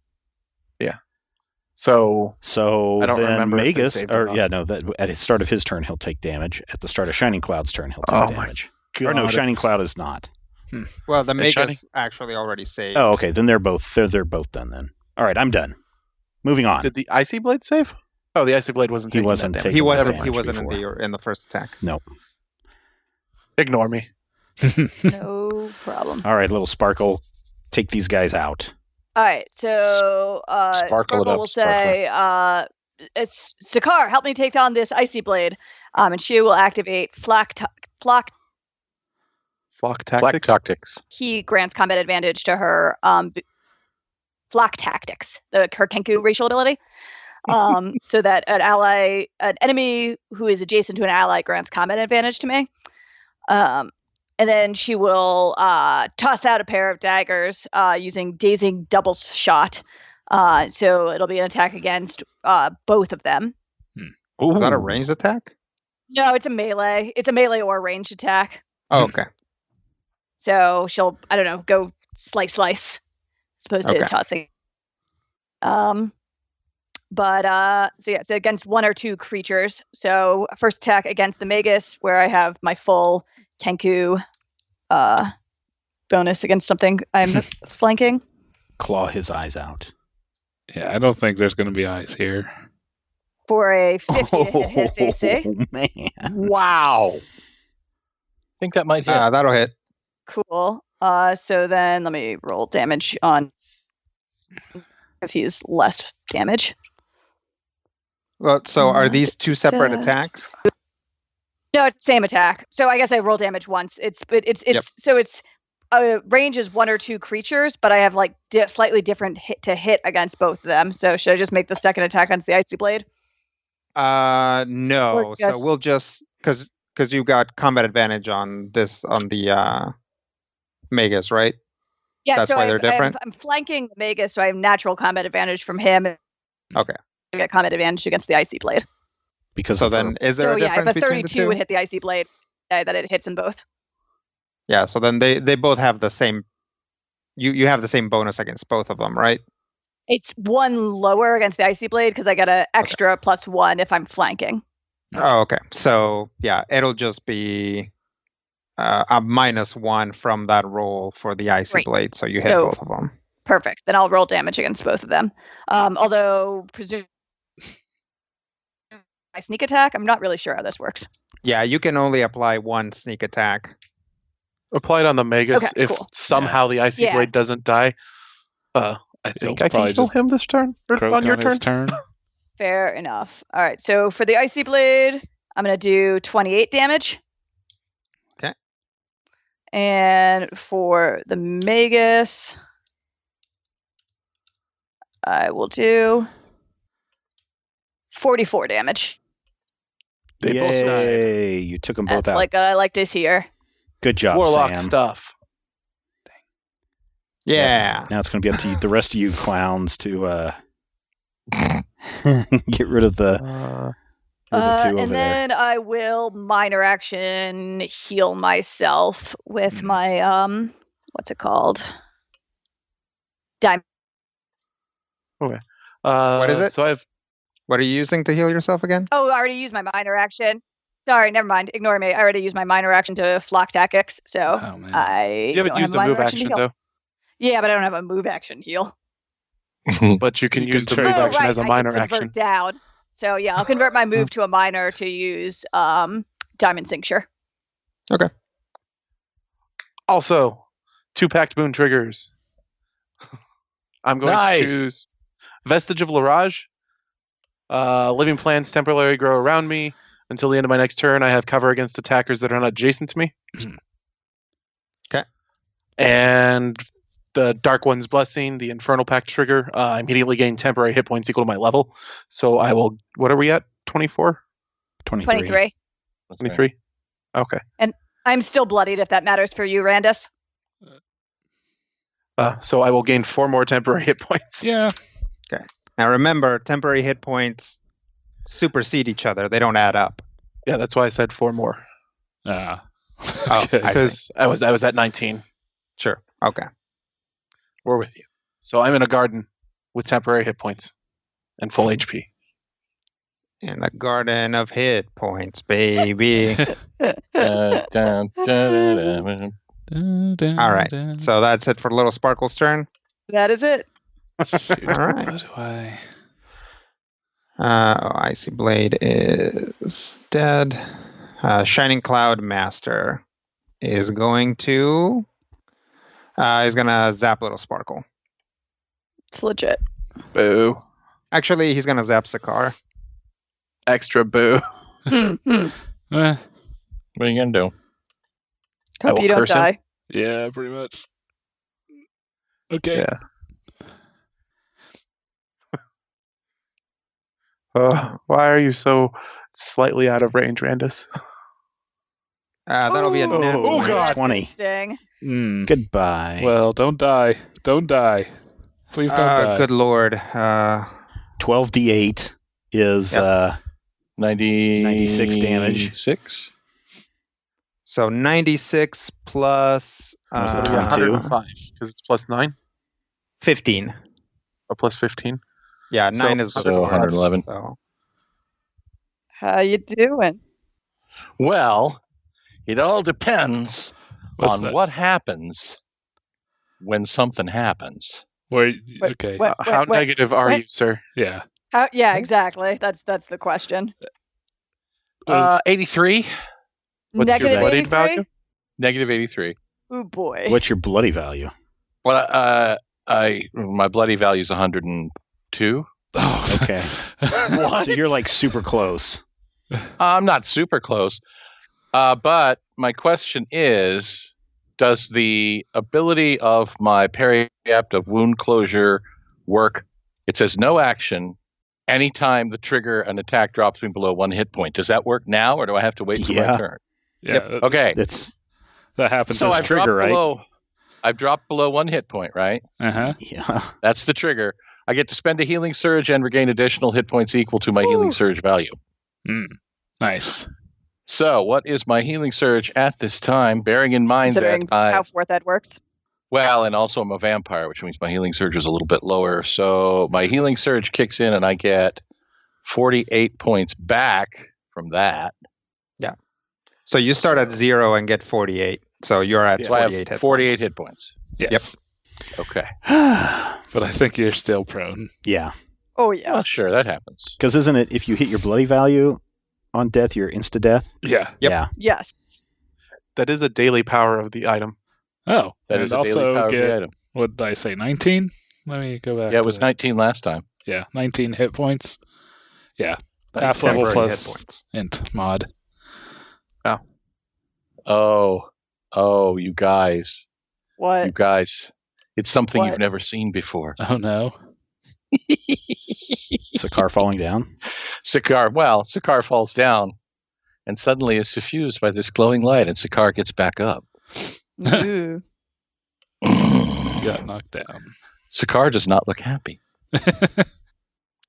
So So I don't then remember if they Magus, saved or not. that at the start of his turn he'll take damage. At the start of Shining Cloud's turn he'll take damage. God, Or no, Shining Cloud is not. Well, the Is Magus Shining- actually already saved. Oh, okay. Then they're both done then. All right, I'm done. Moving on. Did the Icy Blade save? Oh, the Icy Blade wasn't He taking wasn't that taking damage. that He damage wasn't before. in the first attack. Nope. Ignore me. No problem. All right, little Sparkle, take these guys out. All right, so Sparkle it Sparkle up, will say, Sakar, help me take on this Icy Blade. And she will activate Flock Flock Black Tactics? tactics. He grants combat advantage to her Flock Tactics, her Kenku racial ability. So that an enemy who is adjacent to an ally grants combat advantage to me. And then she will toss out a pair of daggers using Dazing Double Shot. So it'll be an attack against both of them. Is that a ranged attack? No, it's a melee. It's a melee or ranged attack. Oh, okay. So she'll, I don't know, go slice as opposed to Okay. tossing. So against one or two creatures. So first attack against the Magus, where I have my full Kenku bonus against something I'm flanking. Claw his eyes out. Yeah, I don't think there's going to be eyes here. For a 50 to hit his AC. Oh, man. Wow. I think that might hit. That'll hit. Cool. So then let me roll damage on, because he's less damage. Well, so are these two separate attacks? No, it's the same attack. So I guess I roll damage once. Range is one or two creatures, but I have like slightly different hit against both of them. So should I just make the second attack against the Icy Blade? No. Or So we'll just because you got combat advantage on the Magus, right? Yeah, That's so why they're different? I'm flanking the Magus, so I have natural combat advantage from him. Okay. I get combat advantage against the Icy Blade. Because So of her- then, is there So a yeah, difference if a between the 32 two? would hit the Icy Blade, say that it hits in both. Yeah. So then they both have the same. You have the same bonus against both of them, right? It's one lower against the Icy Blade because I get an extra +1 if I'm flanking. Oh, okay. So yeah, it'll just be a -1 from that roll for the Icy Right. Blade. So you hit So- both of them. Perfect. Then I'll roll damage against both of them. Although, presumably, my sneak attack, I'm not really sure how this works. Yeah, you can only apply one sneak attack. Applied on the Magus. Okay, If cool. somehow the Icy Yeah. Blade doesn't die, I think He'll I can probably kill just him this turn. Or Croak on your his turn. turn. Fair enough. All right. So for the Icy Blade, I'm going to do 28 damage. Okay. And for the Magus, I will do 44 damage. They both died. Yay! You took them both That's out. like what I like to hear. Good job, Warlock Sam. stuff. Yeah. Now it's going to be up to you, the rest of you clowns to get rid of the two over And there. then I will minor action heal myself with my what's it called? Diamond. What is it? So What are you using to heal yourself again? Oh, I already used my minor action. Sorry, never mind. Ignore me. I already used my minor action to flock tactics, so Oh, man. I you haven't don't used have a minor move action to heal. though, Yeah, but I don't have a move action heal. but you can You use can the trade move it. action as a I can minor convert action. down. So yeah, I'll convert my move to a minor to use Diamond Cincture. Also, 2 Pact Boon triggers. I'm going Nice. to choose Vestige of Larage. Living plants temporarily grow around me. Until the end of my next turn, I have cover against attackers that are not adjacent to me. Okay. And the Dark One's Blessing, the Infernal Pact trigger, I immediately gain temporary hit points equal to my level. So I will... What are we at? 24? 23. 23? Okay. I'm still bloodied if that matters for you, Randus. So I will gain 4 more temporary hit points. Yeah. Now remember, temporary hit points supersede each other. They don't add up. Yeah, that's why I said 4 more. Ah. Oh, Okay. I Because I was at 19. Sure. Okay. We're with you. So I'm in a garden with temporary hit points. and full HP. In the garden of hit points, baby. All right. So that's it for Little Sparkle's turn. That is it. Shoot, All right. What do I... Icy Blade is dead. Shining Cloud Master is going to zap Little Sparkle. It's legit. Boo. Actually, he's gonna zap Sakar. Extra boo. What are you gonna do? Hope you don't curse him. die. Yeah, pretty much. Okay. Yeah. Why are you so slightly out of range, Randus? That'll be a net Oh, God. 20. Sting. Goodbye. Well, don't die. Don't die. Please don't die. Good lord. 12d8 is 96 damage. 6? So 96 plus Was it So 22? 105, because it's plus 9 15. or plus 15. Yeah, So- 9 is the so source, 111. So How you doing? Well, it all depends What's on that? what happens when something happens. Where, Wait, okay. what? How Wait, negative are what? you, sir? Yeah. Yeah, exactly. That's the question. 83. What's your Negative bloodied 83? value? Negative 83. Oh boy. What's your bloody value? Well, my bloody value is 102. Oh, Okay. What? So you're like super close. I'm not super close. But my question is, does the ability of my periapt of wound closure work? It says no action anytime the trigger an attack drops me below 1 hit point. Does that work now, or do I have to wait for Yeah. my turn? yeah. Yep. Okay. That happens So as I've trigger, dropped right? below. I've dropped below 1 hit point, right? Uh-huh. Yeah. That's the trigger. I get to spend a healing surge and regain additional hit points equal to my healing surge value. Nice. So, what is my healing surge at this time? Bearing in mind Considering that how fourth ed works. well, and also I'm a vampire, which means my healing surge is a little bit lower. So my healing surge kicks in, and I get 48 points back from that. So you start at 0 and get 48. So you're at So I 48 have hit 48 points. hit points. Yes. Okay. But I think you're still prone. Yeah. Oh yeah. Well, sure, that happens. Because isn't it, if you hit your bloody value on death, you're insta-death? Yeah. Yep. Yeah. Yes. That is a daily power of the item. Oh. That and is a also daily power of get, the item. what did I say, 19? Let me go back. Yeah, it to was 19 last time. Yeah, 19 hit points. Yeah. That's Half level temporary hit plus points. int mod. Oh, you guys. You What? guys. It's something What? you've never seen before. Oh, no. Sakar falling down. Sakar falls down and suddenly is suffused by this glowing light, and Sakar gets back up. Ooh. You got knocked down. Sakar does not look happy.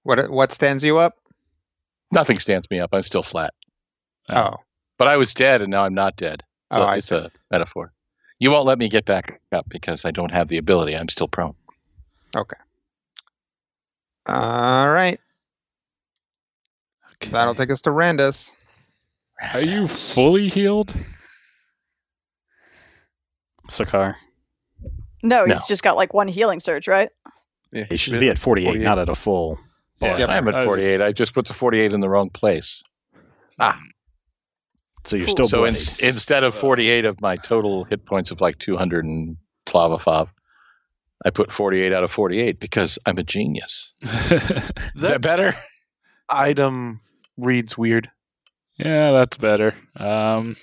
What stands you up? Nothing stands me up. I'm still flat. Oh. But I was dead, and now I'm not dead. So Oh, I it's see. a metaphor. You won't let me get back up because I don't have the ability. I'm still prone. Okay. All right. Okay. That'll take us to Randus. Are you fully healed? Sakar. No, he's No. just got like 1 healing surge, right? Yeah, He should be at 48, not at a full. Yeah, I'm at 48. I just put the 48 in the wrong place. So you're Cool. still So bloodied. instead of 48 of my total hit points of like 200 and flavafav, I put 48 out of 48 because I'm a genius. Is that better? Item reads weird. Yeah, that's better. It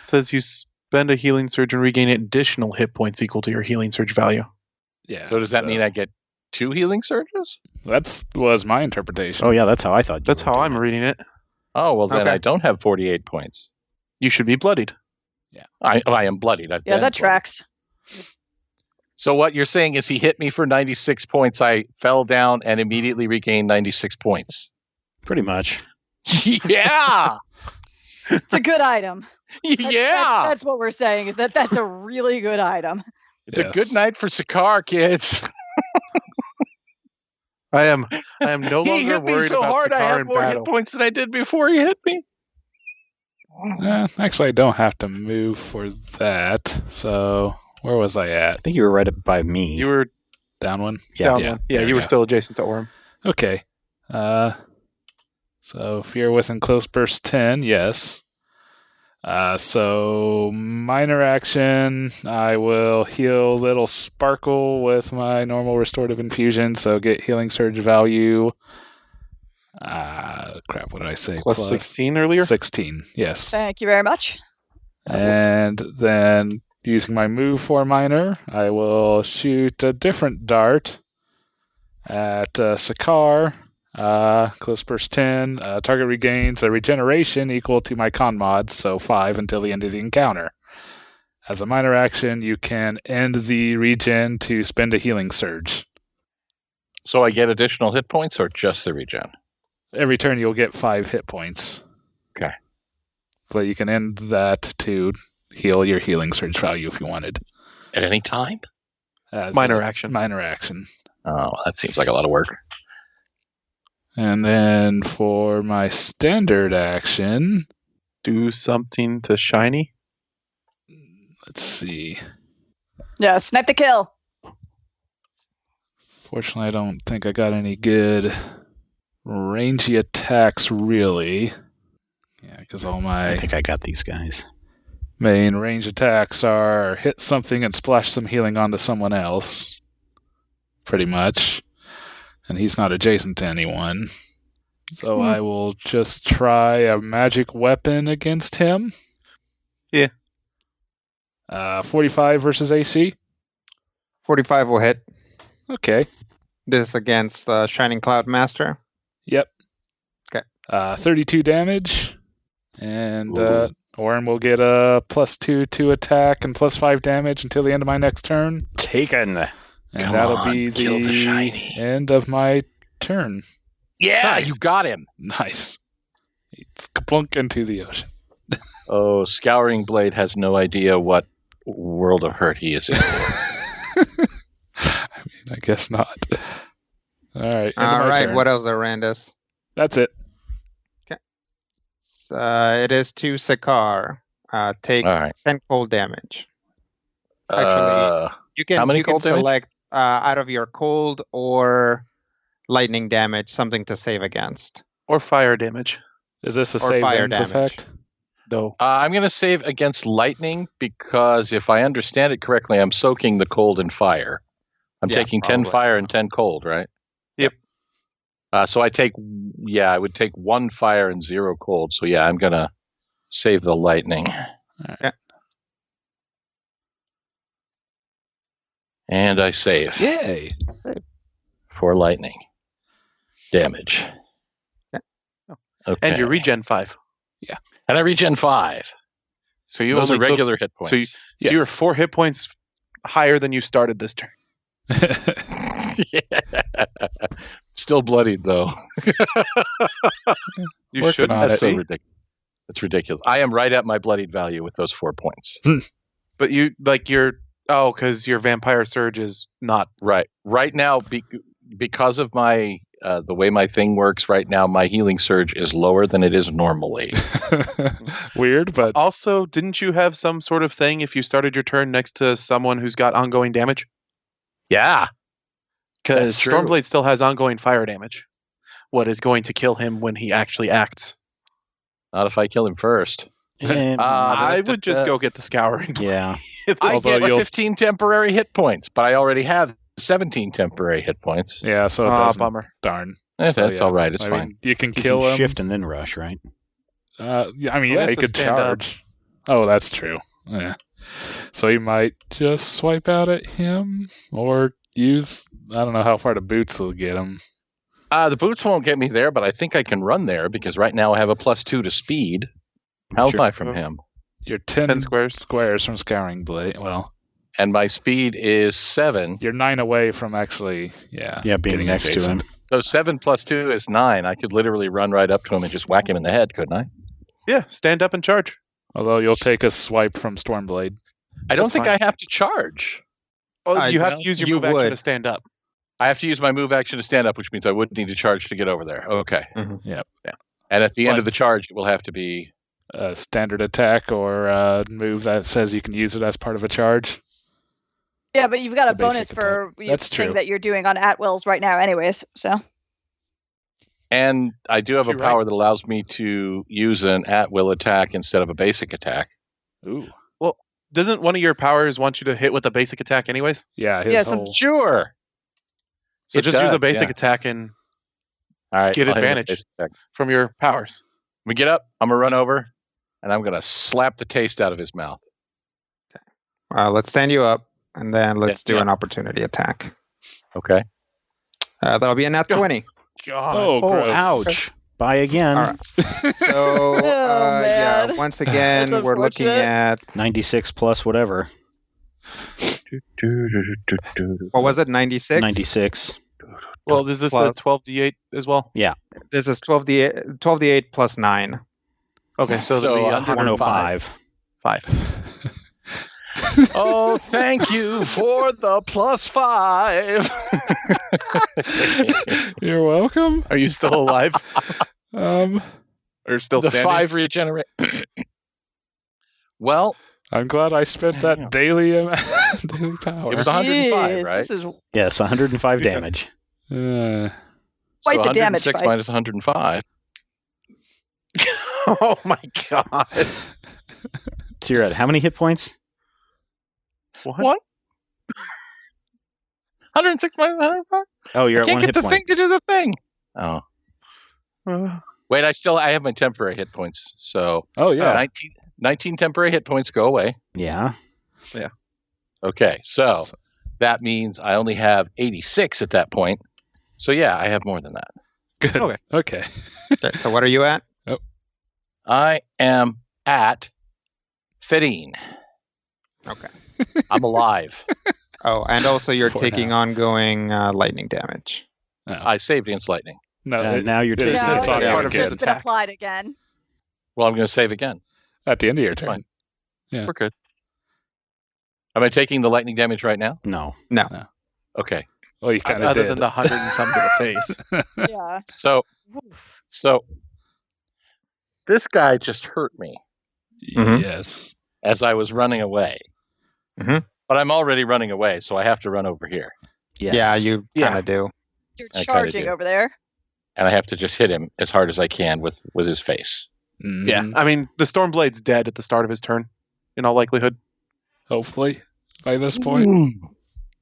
says you spend a healing surge and regain additional hit points equal to your healing surge value. Yeah. So does that mean I get 2 healing surges? That was my interpretation. Oh, yeah, that's how I thought. That's how I'm reading it. Oh, well, then Okay. I don't have 48 points. You should be bloodied. I am bloodied. I've Yeah, been that bloodied. tracks. So what you're saying is he hit me for 96 points. I fell down and immediately regained 96 points. Pretty much. Yeah. It's a good item. Yeah. That's what we're saying, is that's a really good item. It's a good night for Sakar, kids. I am no He longer hit me worried so about hard I Sakar have in more battle. hit points than I did before he hit me. Actually, I don't have to move for that. So, where was I at? I think you were right by me. You were Down one? down one. Yeah, there you we were go. still adjacent to Orem. Okay. So fear within close burst 10, yes. So minor action, I will heal Little Sparkle with my normal restorative infusion, so get healing surge value. Crap, what did I say? Plus 16 earlier? 16, yes. Thank you very much. And then using my move for minor, I will shoot a different dart at Sakar. Close burst 10. Target regains a regeneration equal to my con mods, so 5 until the end of the encounter. As a minor action, you can end the regen to spend a healing surge. So I get additional hit points or just the regen? Every turn you'll get 5 hit points. Okay. But you can end that to heal your healing surge value if you wanted. At any time? As Minor action. Minor action. Oh, that seems like a lot of work. And then for my standard action, Do something to Shiny. let's see. Yeah, snipe the kill. Fortunately, I don't think I got any good rangy attacks, really. Yeah, because all I my think I got these guys. main range attacks are hit something and splash some healing onto someone else. Pretty much. And he's not adjacent to anyone. So I will just try a magic weapon against him. Yeah. 45 versus AC. 45 will hit. Okay. This against the Shining Cloud Master. Yep. Okay. 32 damage. And Oren will get a +2 to attack and +5 damage until the end of my next turn. Taken. And Come that'll on, be kill the the shiny. end of my turn. Yeah, Nice. you got him. Nice. It's kaplunk into the ocean. Oh, Scouring Blade has no idea what world of hurt he is in. I mean, I guess not. All right. All right, what else, Arandis? That's it. It is to Sakar. Take All right. 10 cold damage. Actually, you can how many you can cold damage? select out of your cold or lightning damage something to save against. Or fire damage, Is this a Or save fire ends damage. effect? though. I'm going to save against lightning because if I understand it correctly, I'm soaking the cold in fire. I'm Yeah, taking 10 probably. fire and 10 cold, right? Yep. So I would take 1 fire and 0 cold. So yeah, I'm going to save the lightning. Okay. And I save Yay! for lightning damage. Yeah. Okay. And your regen 5. And I regen 5. So you Those are only took, regular hit points. so so you're 4 hit points higher than you started this turn. Yeah. Still bloodied though. You Working shouldn't. on That's it. so ridiculous. That's ridiculous. I am right at my bloodied value with those 4 points. But because your vampire surge is not. Right. Right now, because of my the way my thing works right now, my healing surge is lower than it is normally. Weird, but Also, didn't you have some sort of thing if you started your turn next to someone who's got ongoing damage? Yeah. Because That's true. Stormblade still has ongoing fire damage. What is going to kill him when he actually acts? Not if I kill him first. And- I would just go get the scouring. yeah. I Although get you'll- 15 temporary hit points, but I already have 17 temporary hit points. yeah, so it doesn't. Bummer. Darn. Eh, So, that's yeah. all right. It's I fine. mean, you can You kill can him. shift and then rush, right? Yeah, I mean, Well, yeah, that's he the could stand up. charge. Oh, that's true. Yeah. So he might just swipe out at him or use, I don't know how far the boots will get him. The boots won't get me there, but I think I can run there because right now I have a +2 to speed. How Sure. am I from him? You're 10, 10 squares. squares from Scouring Blade. Well, And my speed is 7. you're 9 away from actually, Yeah, being getting next adjacent. to him. So 7 + 2 is 9. I could literally run right up to him and just whack him in the head, couldn't I? Yeah, stand up and charge. Although you'll take a swipe from Stormblade. I don't That's think fine. I have to charge. Oh, you have well, to use your you move action would. to stand up. I have to use my move action to stand up, which means I would need to charge to get over there. Okay. Mm-hmm. Yep. Yeah. And at the end of the charge, it will have to be a standard attack or a move that says you can use it as part of a charge. Yeah, but you've got a basic bonus for That's thing true. that you're doing on at-wills right now anyways, so. And I do have a You're power right. that allows me to use an at-will attack instead of a basic attack. Ooh. Doesn't one of your powers want you to hit with a basic attack anyways? Yeah, his Yeah, whole... Sure. So It just use does, a basic yeah. attack and All right. Get I'll hit him with advantage. basic attack. from your powers. We get up. I'm gonna run over, and I'm gonna slap the taste out of his mouth. Let's stand you up, and then let's do Yeah. an opportunity attack. Okay. That'll be a nat 20. God. Oh, Oh, gross. ouch. Bye again. All right. So, yeah, man. once again, That's we're looking unfortunate. at, 96 plus whatever. what was it, 96? 96. Well, is this Plus- the 12d8 as well? This is 12d8 plus 9. Okay, so that'll be 105. 105. Oh, thank you for the +5. You're welcome. Are you still alive? Or still The standing? 5 regenerate. Well, I'm glad I spent that Yeah. daily daily power. It was 105, Jeez, right? This is Yes, 105 Yeah. damage. quite so the damage 106 fight. minus 105. Oh my god. So you're at how many hit points? What? 106 minus 105? Oh, you're I at can't one get hit the point. thing to do the thing. Oh. Uh, Wait, I have my temporary hit points. So Oh, yeah. 19 temporary hit points go away. Yeah. Okay, so that means I only have 86 at that point. So yeah, I have more than that. Good. Okay. Okay. Okay, so what are you at? I am at 15. Okay. I'm alive. Oh, and also you're For taking now. ongoing lightning damage. No, I saved against lightning. no now you're it's, taking it's it. on Yeah, you part of again. his It's been applied again. Well, I'm going to save again. At the end of your It's turn. fine. Yeah. We're good. Am I taking the lightning damage right now? No. Okay. Well, you kind of other did. than the 100 and some to the face. Yeah. So this guy just hurt me Mhm. Yes. as I was running away. Mhm. But I'm already running away, so I have to run over here. Yes. Yeah, you Yeah. kind of do. You're I kinda charging do. over there. And I have to just hit him as hard as I can with his face. Mhm. Yeah, I mean, the Stormblade's dead at the start of his turn, in all likelihood. Hopefully, by this point.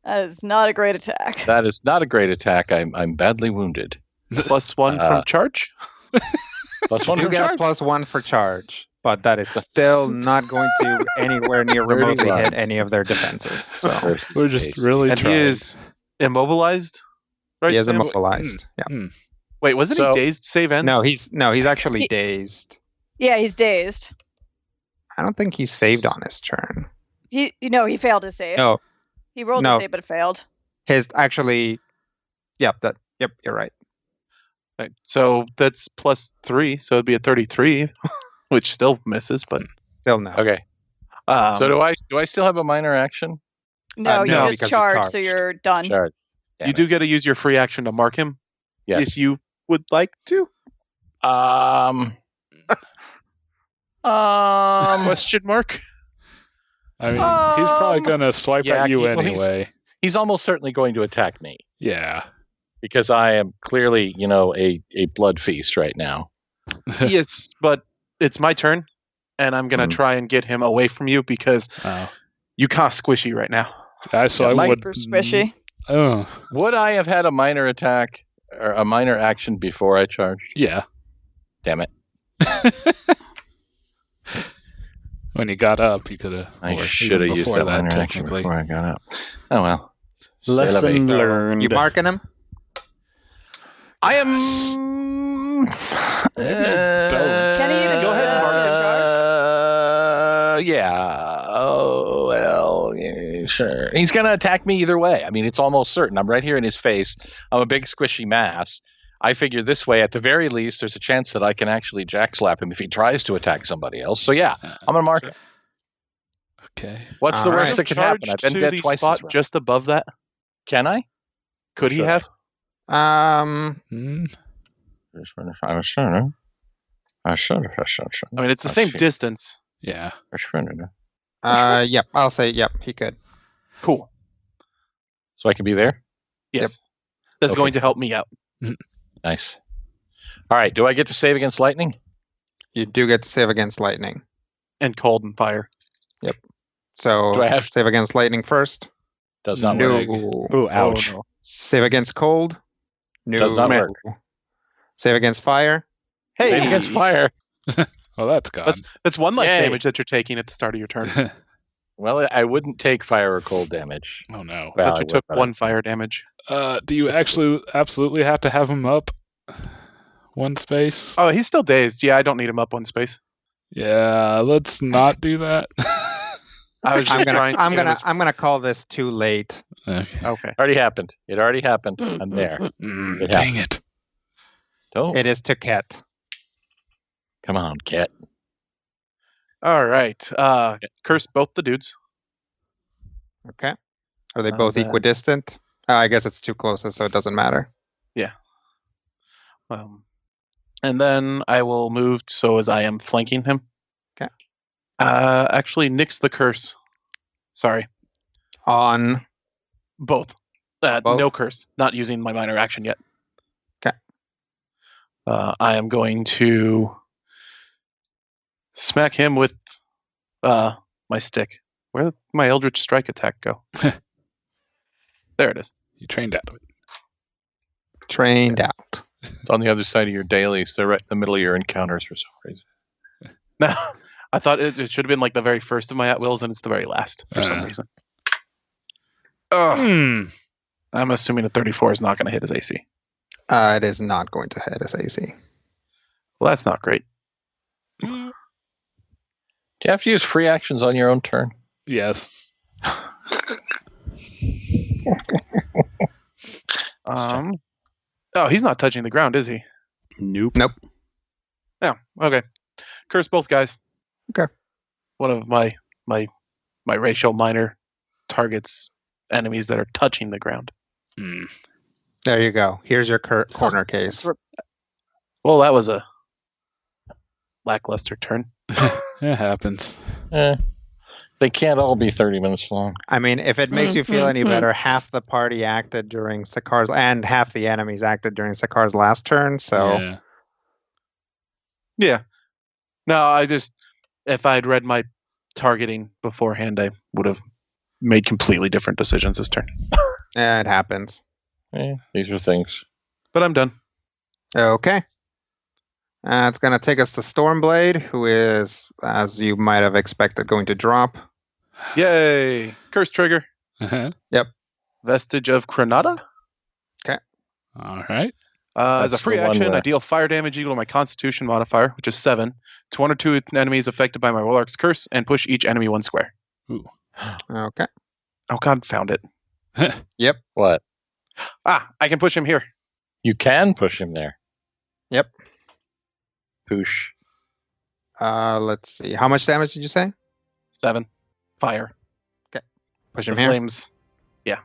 That is not a great attack. That is not a great attack. I'm badly wounded. +1 from charge. +1 You from get charge. a +1 for charge, but that is still not going to anywhere near Dirty remotely love. hit any of their defenses. So versus We're just face. really And he trying. is immobilized? Right, he is Sam? immobilized. Yeah. Wait, wasn't So- he dazed save ends? No, he's actually He- dazed. Yeah, he's dazed. I don't think he saved on his turn. He failed his save. No, He rolled no. a save, but it failed. his actually. Yep, you're right. Right, so that's +3, so it'd be a 33, which still misses, but... Still no. Okay. So do I still have a minor action? No, you no, just because you charged, so charged. you're done. Charge. Damn You it. do get to use your free action to mark him, Yes. if you would like to. Question mark? I mean, he's probably going to swipe yeah, at you well, anyway. He's almost certainly going to attack me Yeah. because I am clearly, a blood feast right now. Yes, but it's my turn, and I'm going to try and get him away from you because Oh. you kind of squishy right now. So I would. Super squishy. Oh, Would I have had a minor attack or a minor action before I charged? yeah. Damn it. When you got up, you could have. I should have used that minor action before I got up. Oh well. Lesson So, learned. You marking him? I am. Maybe don't. Can he even Go ahead and mark his Yeah. Oh well. Yeah, sure. He's gonna attack me either way. I mean, it's almost certain. I'm right here in his face. I'm a big squishy mass. I figure this way, at the very least, there's a chance that I can actually jack slap him if he tries to attack somebody else. So yeah, I'm gonna mark it. Okay. What's the All worst right. that could happen? I've been to dead the twice. spot As well. just above that. Can I? Could he have? Um, I mean, it's the same distance. Yeah. Yep. I'll say yep. He could. Cool. So I can be there? Yes. Yep. That's Okay. going to help me out. Nice. All right. Do I get to save against lightning? You do get to save against lightning. And cold and fire. Yep. So Do I have- save against lightning first? Does not No. work. Ooh, ouch. Oh, no. Save against cold? No. Does not work. Save against fire? Hey, Save against fire. Well, that's gone. That's one less Yay. damage that you're taking at the start of your turn. Well, I wouldn't take fire or cold damage. Oh, no. Well, But I you would, took but one fire damage. Do you actually absolutely have to have him up one space? Oh, he's still dazed. Yeah, I don't need him up one space. Yeah, let's not do that. I was just trying to I'm gonna call this too late. Okay. Okay. Already happened. It already happened. I'm there. It Dang happened. it. Don't. It is to Ket. Come on, Cat. All right. Curse both the dudes. Okay. Are they both then- equidistant? I guess it's too close, so it doesn't matter. And then I will move so as I am flanking him. Okay. Actually, nix the curse. Sorry. On. Both. Both? No curse. Not using my minor action yet. Okay. I am going to smack him with my stick. Where did my Eldritch Strike attack go? There it is. You trained out of it. Trained out. It's on the other side of your dailies. They're right in the middle of your encounters for some reason. No, I thought it should have been like the very first of my at wills, and it's the very last for some reason. Hmm. I'm assuming a 34 is not going to hit his AC. It is not going to hit his AC. Well, that's not great. Do you have to use free actions on your own turn? Yes. Oh, he's not touching the ground, is he? Nope. Nope. Yeah. Okay. Curse both guys. Okay. One of my racial minor targets enemies that are touching the ground. Hmm. There you go. Here's your corner case. Well, that was a lackluster turn. It happens. They can't all be 30 minutes long. I mean, if it makes you feel any better, half the party acted during Sakar's, and half the enemies acted during Sakar's last turn. So Yeah. Yeah. No, if I had read my targeting beforehand, I would have made completely different decisions this turn. it happens. These are things. But I'm done. Okay. It's going to take us to Stormblade, who is, as you might have expected, going to drop. Yay! Curse trigger. Uh-huh. Vestige of Granada. All right. As a That's free the one action, where- I deal fire damage equal to my Constitution modifier, which is 7, to 1 or 2 enemies affected by my Warlock's Curse, and push each enemy 1 square. Okay. Oh God, found it. What? I can push him here. You can push him there. Yep. Push. Let's see. How much damage did you say? 7. Fire. Push The him here. flames. Yeah.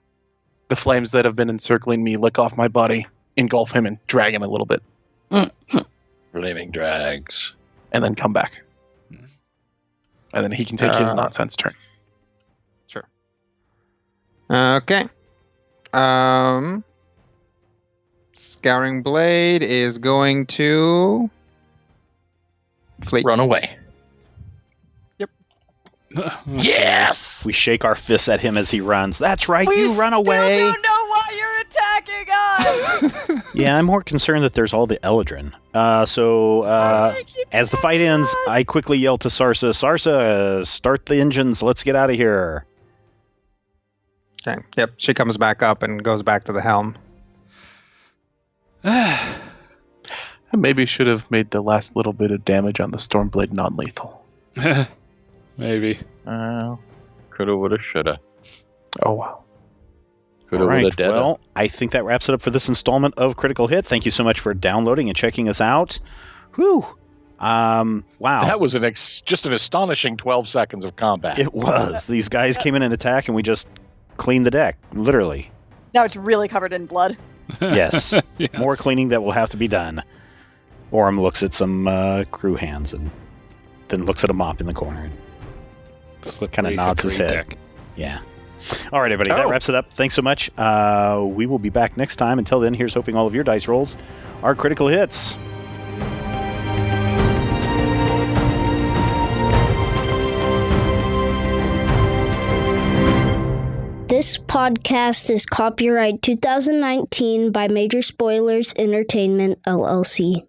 The flames that have been encircling me lick off my body, engulf him, and drag him a little bit, Flaming drags. and then come back. Hmm. And then he can take his nonsense turn. Sure. Okay. Scouring Blade is going to flee. Run away. Okay. Yes! We shake our fists at him as he runs. That's right, We you run still away. don't know why you're attacking us. Yeah, I'm more concerned that there's all the Eldrin. As the fight ends, I quickly yell to Sarsa, Sarsa, start the engines. Let's get out of here. Okay. Yep. She comes back up and goes back to the helm. I maybe should have made the last little bit of damage on the Stormblade non-lethal. Maybe. Coulda, woulda, shoulda. Oh, wow. Coulda, All right. woulda, deda. Well, I think that wraps it up for this installment of Critical Hit. Thank you so much for downloading and checking us out. Whew. Wow. That was just an astonishing 12 seconds of combat. It was. These guys came in and attacked, and we just cleaned the deck, literally. Now it's really covered in blood. Yes. More cleaning that will have to be done. Orem looks at some crew hands and then looks at a mop in the corner and kind of nods his head. Deck. Yeah. All right, everybody. That wraps it up. Thanks so much. We will be back next time. Until then, here's hoping all of your dice rolls are critical hits. This podcast is copyright 2019 by Major Spoilers Entertainment, LLC.